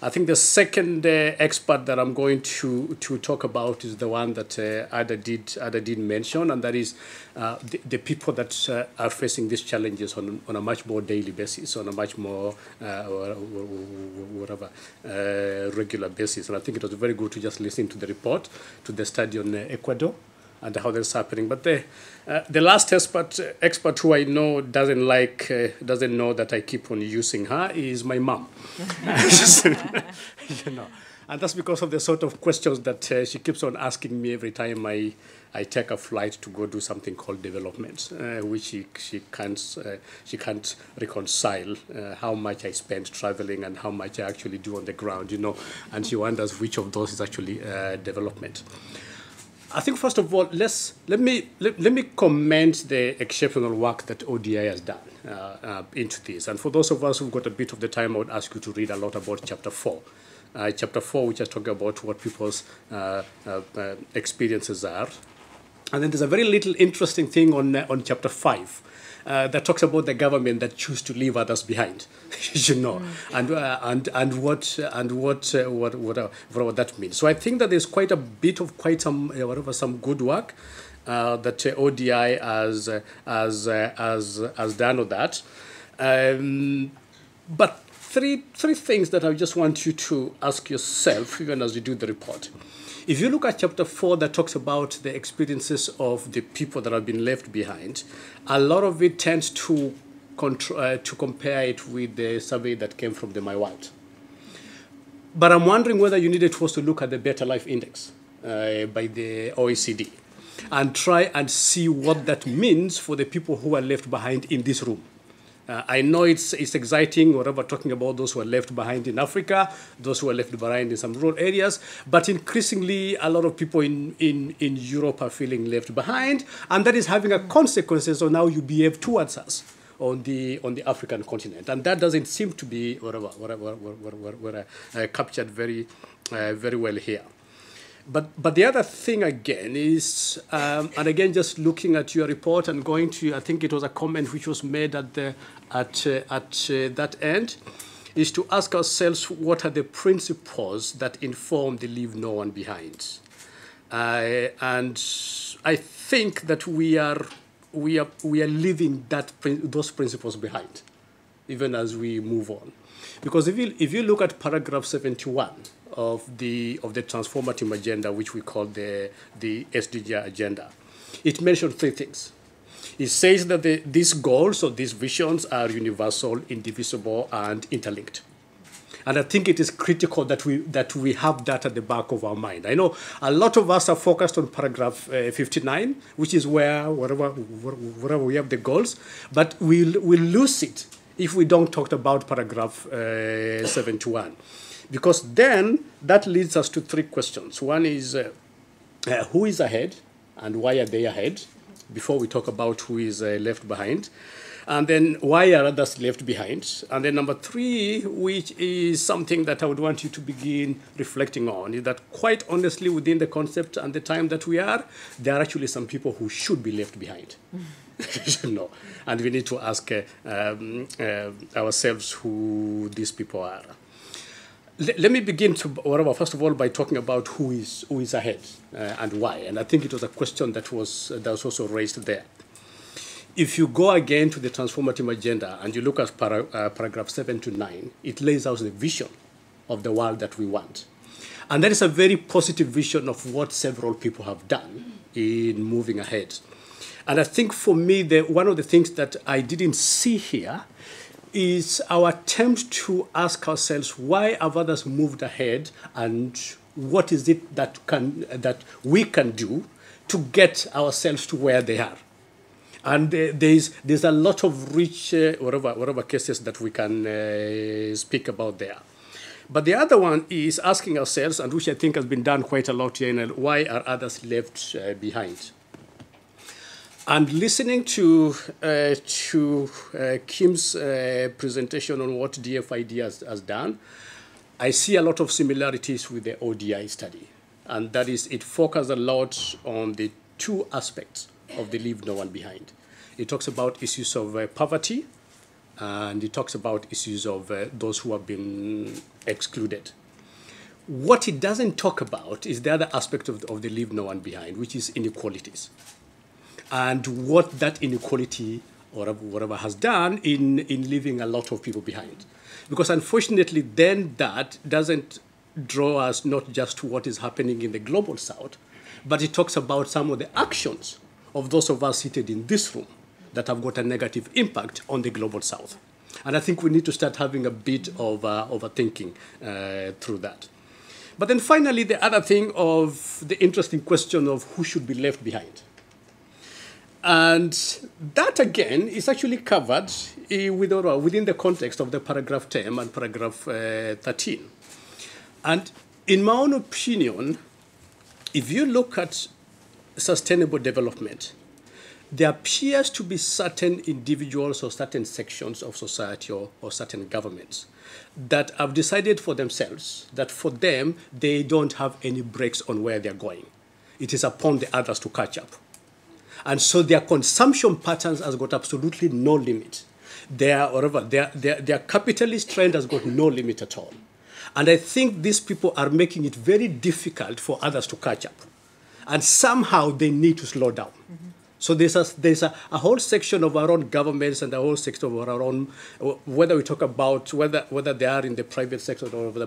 I think the second expert that I'm going to talk about is the one that Ada did mention, and that is the people that are facing these challenges on a much more daily basis, on a much more regular basis. And I think it was very good to just listen to the report, to the study on Ecuador, and how that's happening. But the last expert who I know doesn't know that I keep on using her is my mom. And that's because of the sort of questions that she keeps on asking me every time I take a flight to go do something called development, which she can't reconcile how much I spend traveling and how much I actually do on the ground, and she wonders which of those is actually development. I think first of all, let me commend the exceptional work that ODI has done into this. And for those of us who've got a bit of the time, I would ask you to read a lot about Chapter 4. Chapter 4, which is talking about what people's experiences are. And then there's a very little interesting thing on Chapter 5. That talks about the government that choose to leave others behind, and what that means. So I think that there's quite some good work that ODI has done on that. But three things that I just want you to ask yourself, even as you do the report. If you look at Chapter 4 that talks about the experiences of the people that have been left behind, a lot of it tends to compare it with the survey that came from the My World. But I'm wondering whether you needed to also look at the Better Life Index by the OECD and try and see what that means for the people who are left behind in this room. I know it's exciting, whatever, talking about those who are left behind in Africa, those who are left behind in some rural areas, but increasingly a lot of people in Europe are feeling left behind, and that is having a consequences on how you behave towards us on the African continent, and that doesn't seem to be captured very well here. But the other thing again is, and again, just looking at your report and going to, I think it was a comment which was made at that end, is to ask ourselves what are the principles that inform the Leave No One Behind. And I think that we are leaving those principles behind, even as we move on, because if you look at paragraph 71. Of the transformative agenda, which we call the SDG agenda, it mentioned 3 things. It says that these goals or these visions are universal, indivisible, and interlinked. And I think it is critical that we have that at the back of our mind. I know a lot of us are focused on paragraph 59, which is where wherever we have the goals, but we'll lose it if we don't talk about paragraph 71. Because then that leads us to 3 questions. One is who is ahead and why are they ahead, before we talk about who is left behind. And then why are others left behind? And then number 3, which is something that I would want you to begin reflecting on, is that quite honestly within the concept and the time that we are, there are actually some people who should be left behind. And we need to ask ourselves who these people are. Let me begin first of all by talking about who is ahead and why. And I think it was a question that was also raised there. If you go again to the transformative agenda and you look at paragraph 7 to 9, it lays out the vision of the world that we want. And that is a very positive vision of what several people have done in moving ahead. And I think for me, one of the things that I didn't see here is our attempt to ask ourselves, why have others moved ahead, and what is it that we can do to get ourselves to where they are? And there's a lot of rich whatever cases that we can speak about there. But the other one is asking ourselves, and which I think has been done quite a lot here, why are others left behind? And listening to Kim's presentation on what DFID has done, I see a lot of similarities with the ODI study. And that is, it focuses a lot on the two aspects of the Leave No One Behind. It talks about issues of poverty, and it talks about issues of those who have been excluded. What it doesn't talk about is the other aspect of the Leave No One Behind, which is inequalities, and what that inequality or whatever has done in leaving a lot of people behind. Because unfortunately, then that doesn't draw us not just to what is happening in the global south, but it talks about some of the actions of those of us seated in this room that have got a negative impact on the global south. And I think we need to start having a bit of thinking through that. But then finally, the other thing of the interesting question of who should be left behind. And that, again, is actually covered within the context of the paragraph 10 and paragraph 13. And in my own opinion, if you look at sustainable development, there appears to be certain individuals or certain sections of society or certain governments that have decided for themselves that for them, they don't have any brakes on where they're going. It is upon the others to catch up. And so their consumption patterns has got absolutely no limit. Their capitalist trend has got no limit at all. And I think these people are making it very difficult for others to catch up. And somehow they need to slow down. Mm-hmm. So there's a whole section of our own governments and a whole section of our own, whether we talk about whether they are in the private sector or whatever,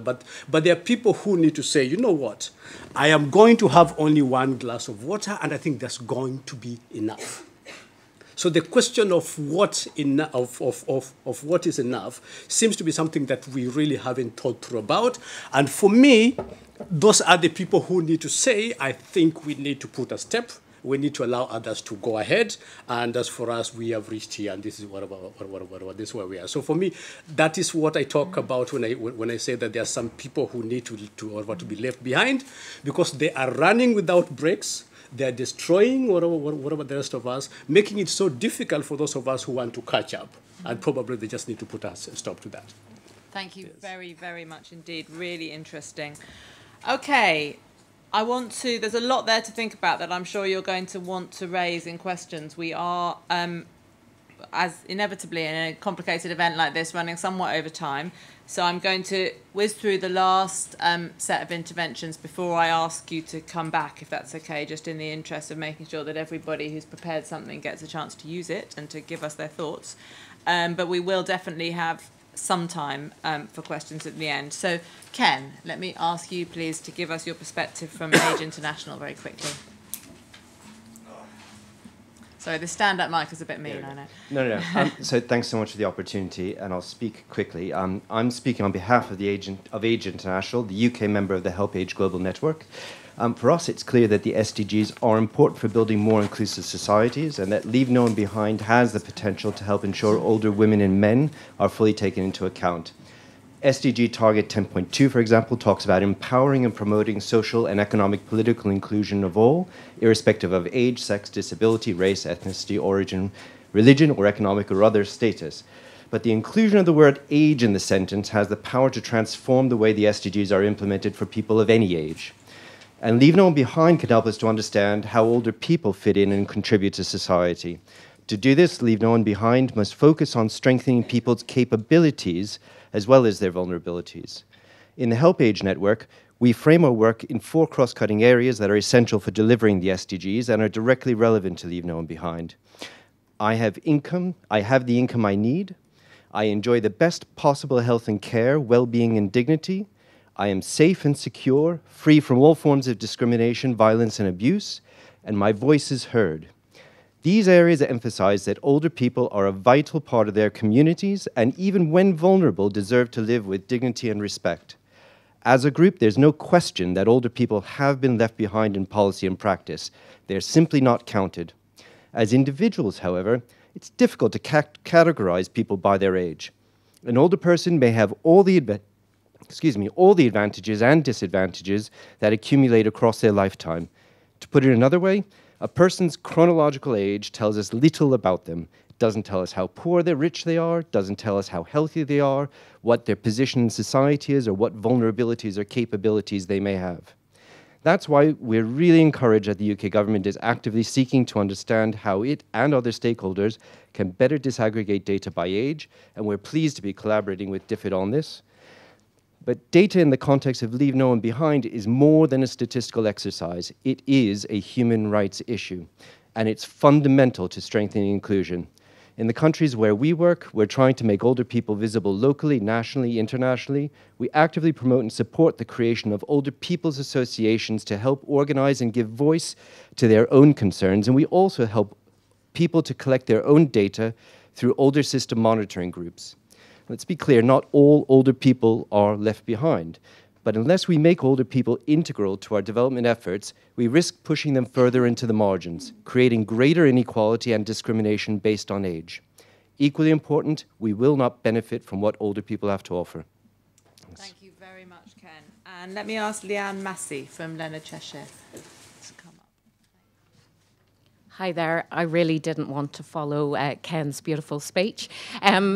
but there are people who need to say, you know what, I am going to have only one glass of water, and I think that's going to be enough. So the question of what is enough seems to be something that we really haven't thought through about. And for me, those are the people who need to say, I think we need to put a step. We need to allow others to go ahead, and as for us, we have reached here, and this is this is where we are. So for me, that is what I talk about when I say that there are some people who need to be left behind, because they are running without brakes. They are destroying whatever the rest of us, making it so difficult for those of us who want to catch up, and probably they just need to put a stop to that. Thank you very, very much indeed. Really interesting. Okay. There's a lot there to think about that I'm sure you're going to want to raise in questions. We are, as inevitably in a complicated event like this, running somewhat over time. So I'm going to whiz through the last set of interventions before I ask you to come back, if that's okay, just in the interest of making sure that everybody who's prepared something gets a chance to use it and to give us their thoughts. But we will definitely have some time for questions at the end. So, Ken, let me ask you, please, to give us your perspective from Age International very quickly. Sorry, the stand-up mic is a bit mean, I know. No. So thanks so much for the opportunity, and I'll speak quickly. I'm speaking on behalf of Age International, the UK member of the Help Age Global Network. For us, it's clear that the SDGs are important for building more inclusive societies, and that Leave No One Behind has the potential to help ensure older women and men are fully taken into account. SDG Target 10.2, for example, talks about empowering and promoting social and economic political inclusion of all, irrespective of age, sex, disability, race, ethnicity, origin, religion, or economic or other status. But the inclusion of the word age in the sentence has the power to transform the way the SDGs are implemented for people of any age. And Leave No One Behind can help us to understand how older people fit in and contribute to society. To do this, Leave No One Behind must focus on strengthening people's capabilities as well as their vulnerabilities. In the Help Age Network, we frame our work in 4 cross-cutting areas that are essential for delivering the SDGs and are directly relevant to Leave No One Behind. I have the income I need. I enjoy the best possible health and care, well-being and dignity. I am safe and secure, free from all forms of discrimination, violence and abuse, and my voice is heard. These areas emphasize that older people are a vital part of their communities and even when vulnerable deserve to live with dignity and respect. As a group, there's no question that older people have been left behind in policy and practice. They're simply not counted. As individuals, however, it's difficult to categorize people by their age. An older person may have all the advantages and disadvantages that accumulate across their lifetime. To put it another way, a person's chronological age tells us little about them. It doesn't tell us how poor or rich they are, doesn't tell us how healthy they are, what their position in society is, or what vulnerabilities or capabilities they may have. That's why we're really encouraged that the UK government is actively seeking to understand how it and other stakeholders can better disaggregate data by age, and we're pleased to be collaborating with DFID on this. But data in the context of Leave No One Behind is more than a statistical exercise. It is a human rights issue, and it's fundamental to strengthening inclusion. In the countries where we work, we're trying to make older people visible locally, nationally, internationally. We actively promote and support the creation of older people's associations to help organize and give voice to their own concerns, and we also help people to collect their own data through older system monitoring groups. Let's be clear, not all older people are left behind. But unless we make older people integral to our development efforts, we risk pushing them further into the margins, creating greater inequality and discrimination based on age. Equally important, we will not benefit from what older people have to offer. Thank you very much, Ken. And let me ask Leanne Massey from Leonard Cheshire to come up. Hi there. I really didn't want to follow Ken's beautiful speech.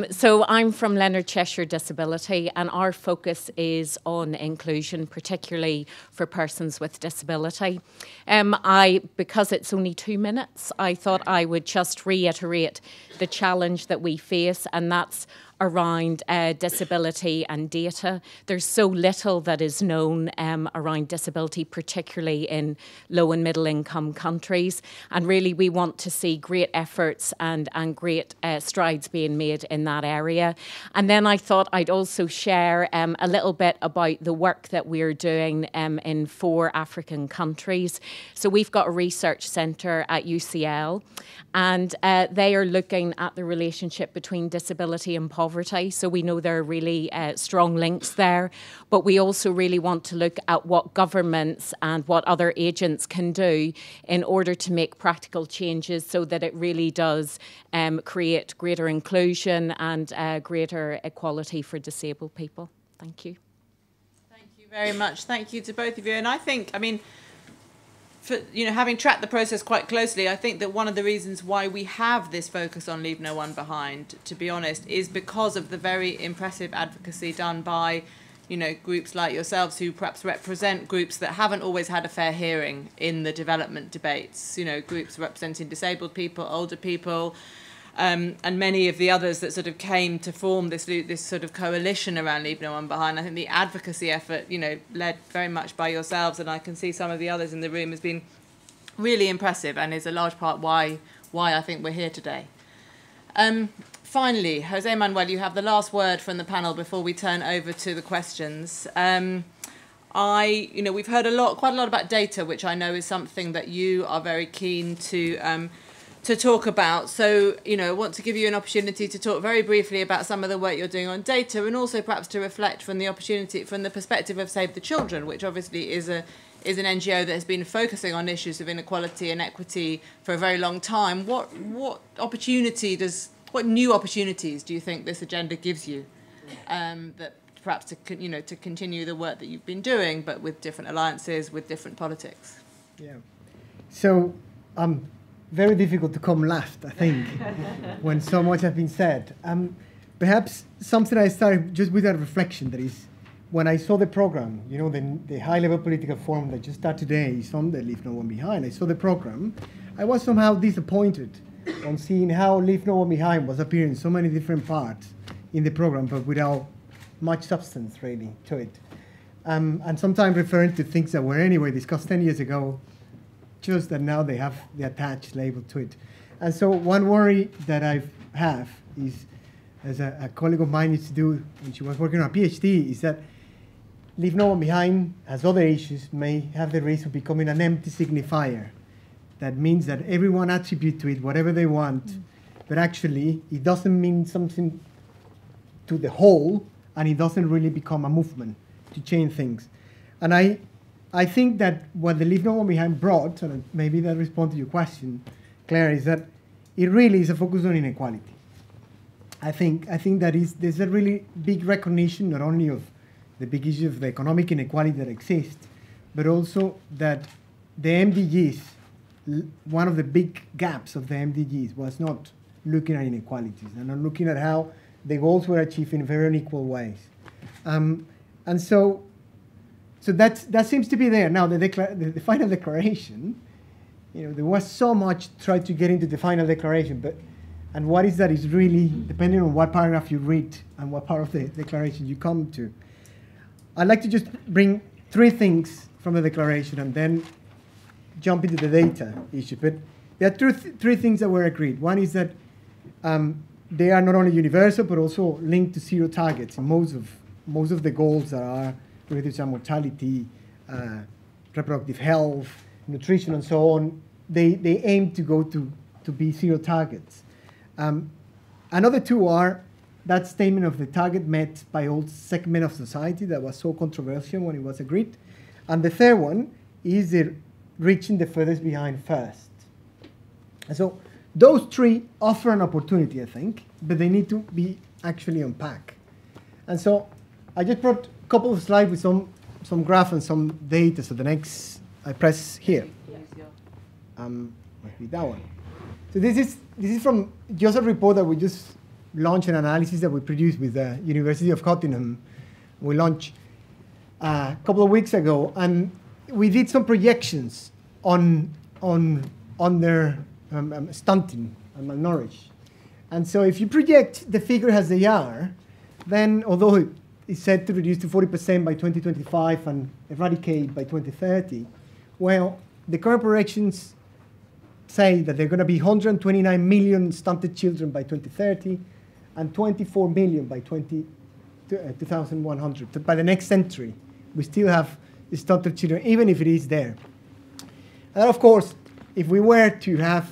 So I'm from Leonard Cheshire Disability, and our focus is on inclusion, particularly for persons with disability. Because it's only 2 minutes, I thought I would just reiterate the challenge that we face, and that's around disability and data. There's so little that is known around disability, particularly in low and middle income countries. And really we want to see great efforts and great strides being made in that area. And then I thought I'd also share a little bit about the work that we're doing in 4 African countries. So we've got a research centre at UCL, and they are looking at the relationship between disability and poverty. So we know there are really strong links there, but we also really want to look at what governments and what other agents can do in order to make practical changes so that it really does create greater inclusion and greater equality for disabled people. Thank you. Thank you very much. Thank you to both of you. And I think, having tracked the process quite closely, I think that one of the reasons why we have this focus on Leave No One Behind, to be honest, is because of the very impressive advocacy done by, groups like yourselves who perhaps represent groups that haven't always had a fair hearing in the development debates. Groups representing disabled people, older people, and many of the others that sort of came to form this sort of coalition around Leave No One Behind. I think the advocacy effort, led very much by yourselves, and I can see some of the others in the room, has been really impressive and is a large part why I think we're here today. Finally, Jose Manuel, you have the last word from the panel before we turn over to the questions. We've heard quite a lot about data, which I know is something that you are very keen to talk about. So, I want to give you an opportunity to talk very briefly about some of the work you're doing on data, and also perhaps to reflect from the perspective of Save the Children, which obviously is an NGO that has been focusing on issues of inequality and equity for a very long time. What new opportunities do you think this agenda gives you, that perhaps to continue the work that you've been doing, but with different alliances, with different politics? Yeah. So, very difficult to come last, I think, when so much has been said. Perhaps something I started just with a reflection, that is, when I saw the program, the high-level political forum that just started today is on the Leave No One Behind. I saw the program. I was somehow disappointed on seeing how Leave No One Behind was appearing in so many different parts in the program, but without much substance, really, to it. And sometimes referring to things that were anyway discussed 10 years ago, just that now they have the attached label to it. And so one worry that I have is, as a colleague of mine used to do when she was working on a PhD, is that Leave No One Behind, as other issues, may have the risk of becoming an empty signifier that means that everyone attribute to it whatever they want, but actually it doesn't mean something to the whole, and it doesn't really become a movement to change things. And I think that what the Leave No One Behind brought, and maybe that responds to your question, Claire, is that it really is a focus on inequality. I think that there's a really big recognition not only of the big issue of the economic inequality that exists, but also that the MDGs, one of the big gaps of the MDGs was not looking at inequalities and not looking at how the goals were achieved in very unequal ways. And so that seems to be there. Now, the final declaration, there was so much tried to get into the final declaration, and what is that is really depending on what paragraph you read and what part of the declaration you come to. I'd like to just bring 3 things from the declaration and then jump into the data issue. But there are 3 things that were agreed. One is that they are not only universal but also linked to 0 targets. And most of the goals that are related to mortality, reproductive health, nutrition, and so on, they aim to go to be 0 targets. Another 2 are that statement of the target met by all segment of society that was so controversial when it was agreed. And the third one is the reaching the furthest behind first. And so those 3 offer an opportunity, I think, but they need to be actually unpacked. And so I just brought a couple of slides with some graph and some data. So the next, I press here. Might be that one. So this is from just a report that we just launched, an analysis that we produced with the University of Nottingham. We launched a couple of weeks ago, and we did some projections on their stunting and malnourished. And so if you project the figure as they are, then although it's said to reduce to 40% by 2025 and eradicate by 2030, well, the current projections say that there are going to be 129 million stunted children by 2030 and 24 million by 2100. So by the next century, we still have stunted children, even if it is there. And of course, if we were to have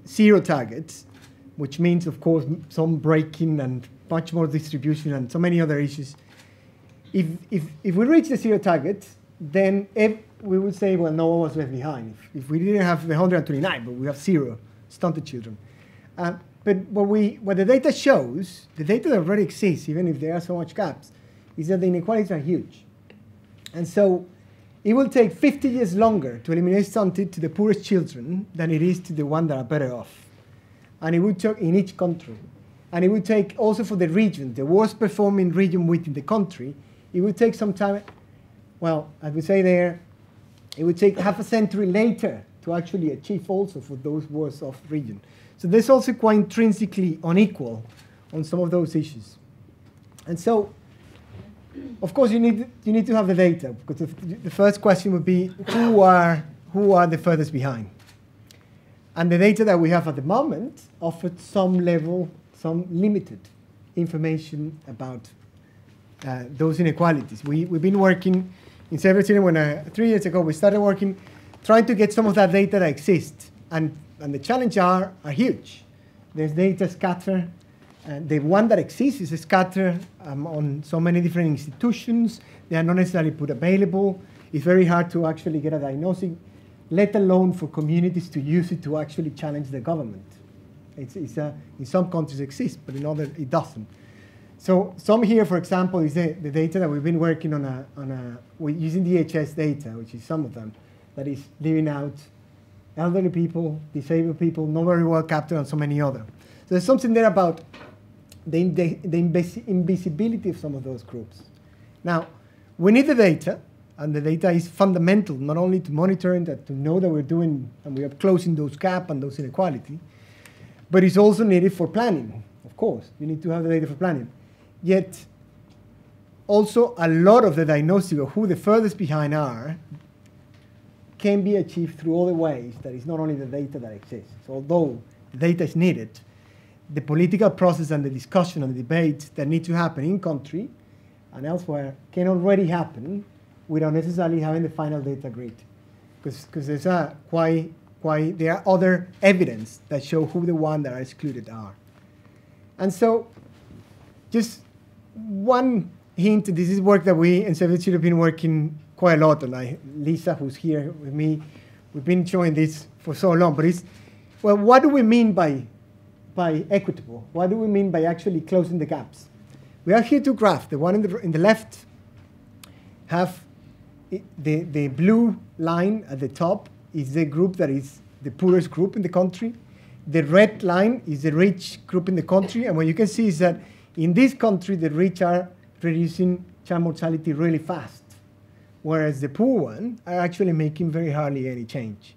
0 targets, which means, of course, some breaking and much more distribution and so many other issues, if we reach the 0 targets, then we would say, well, no one was left behind. If we didn't have the 129, but we have 0 stunted children. But what the data shows, the data that already exists, even if there are so much gaps, is that the inequalities are huge. And so it will take 50 years longer to eliminate stunted to the poorest children than it is to the ones that are better off. And it would take in each country. And it would take also for the region, the worst performing region within the country, it would take some time. Well, as we say there, it would take half a century later to actually achieve also for those worst off regions. So there's also quite intrinsically unequal on some of those issues. And so, of course, you need to have the data, because the first question would be, who are the furthest behind? And the data that we have at the moment offered some limited information about those inequalities. We've been working in Save the Children 3 years ago. We started working, trying to get some of that data that exists, and the challenges are huge. There's data scattered. The one that exists is scattered on so many different institutions. They are not necessarily put available. It's very hard to actually get a diagnosis, let alone for communities to use it to actually challenge the government. In some countries it exists, but in others it doesn't. So some here, for example, is the data that we've been working on using DHS data, which is some of them, that is leaving out elderly people, disabled people, not very well captured, and so many others. So there's something there about the invisibility of some of those groups. Now, we need the data, and the data is fundamental, not only to monitor and to know that we're doing, and we are closing those gaps and those inequalities, but it's also needed for planning. Of course, you need to have the data for planning. Yet, also a lot of the diagnosis of who the furthest behind are can be achieved through other ways. That is not only the data that exists. So although the data is needed, the political process and the discussion and the debates that need to happen in country and elsewhere can already happen without necessarily having the final data agreed. because there's there are other evidence that show who the ones that are excluded are. And so, just one hint, this is work that we in Save the Children have been working quite a lot on. Lisa, who's here with me, we've been showing this for so long, but it's, well, what do we mean by equitable? What do we mean by actually closing the gaps? We have here two graphs. The one in the left have the blue line at the top is the group that is the poorest group in the country. The red line is the rich group in the country. And what you can see is that in this country, the rich are reducing child mortality really fast, whereas the poor ones are actually making very hardly any change.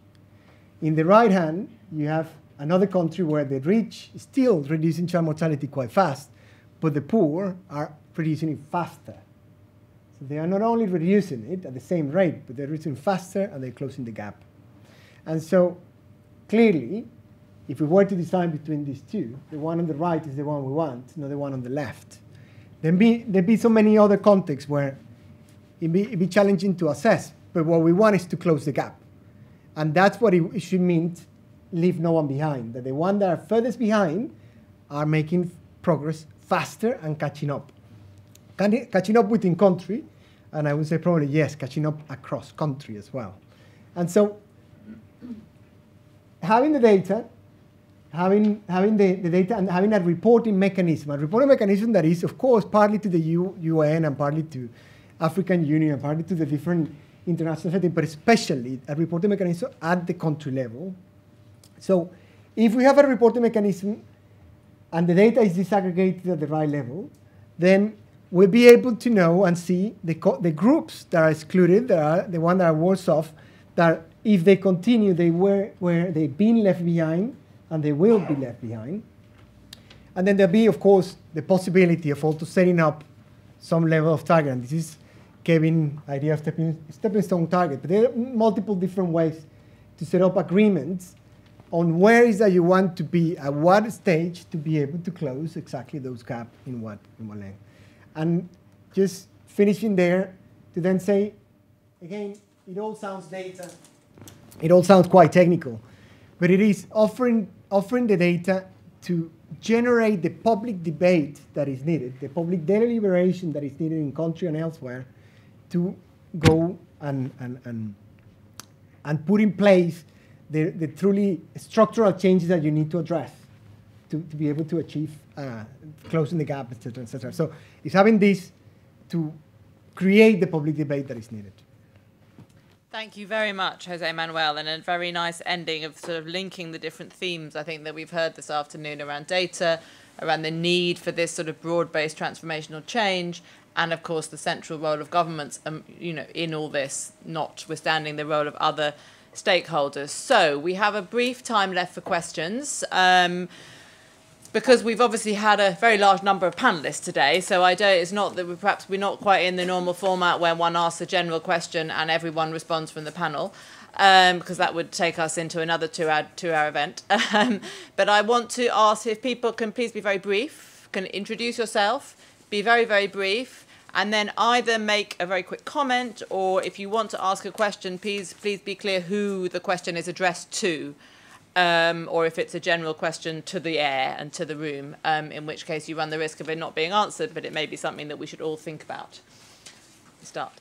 In the right hand, you have another country where the rich is still reducing child mortality quite fast, but the poor are reducing it faster. So they are not only reducing it at the same rate, but they're reducing faster and they're closing the gap. And so clearly, if we were to decide between these two, the one on the right is the one we want, not the one on the left. There'd be so many other contexts where it'd be challenging to assess, but what we want is to close the gap. And that's what it should mean, leave no one behind, that the ones that are furthest behind are making progress faster and catching up. Catching up within country, and I would say probably yes, catching up across country as well. And so having the data, having the data and having a reporting mechanism that is, of course, partly to the UN and partly to African Union and partly to the different international settings, but especially a reporting mechanism at the country level. So if we have a reporting mechanism and the data is disaggregated at the right level, then we'll be able to know and see the groups that are excluded, that are the ones that are worse off, that if they continue, they've been left behind, and they will be left behind. And then there'll be, of course, the possibility of also setting up some level of target. And this is Kevin's idea of stepping stone target. But there are multiple different ways to set up agreements on where is that you want to be, at what stage to be able to close exactly those gaps in what length. And just finishing there to then say, again, it all sounds data. It all sounds quite technical. But it is offering the data to generate the public debate that is needed, the public deliberation that is needed in country and elsewhere to go and put in place the truly structural changes that you need to address to be able to achieve closing the gap, et cetera, et cetera. So it's having this to create the public debate that is needed. Thank you very much, Jose Manuel, and a very nice ending of sort of linking the different themes I think that we've heard this afternoon around data, around the need for this sort of broad-based transformational change, and of course the central role of governments, in all this, notwithstanding the role of other stakeholders. So we have a brief time left for questions. Because we've obviously had a very large number of panellists today, so it's not that we're not quite in the normal format where one asks a general question and everyone responds from the panel, because that would take us into another two-hour event. But I want to ask if people can please be very brief, can introduce yourself, be very, very brief, and then either make a very quick comment, or if you want to ask a question, please be clear who the question is addressed to. Or if it's a general question to the air and to the room, in which case you run the risk of it not being answered, but it may be something that we should all think about. Start.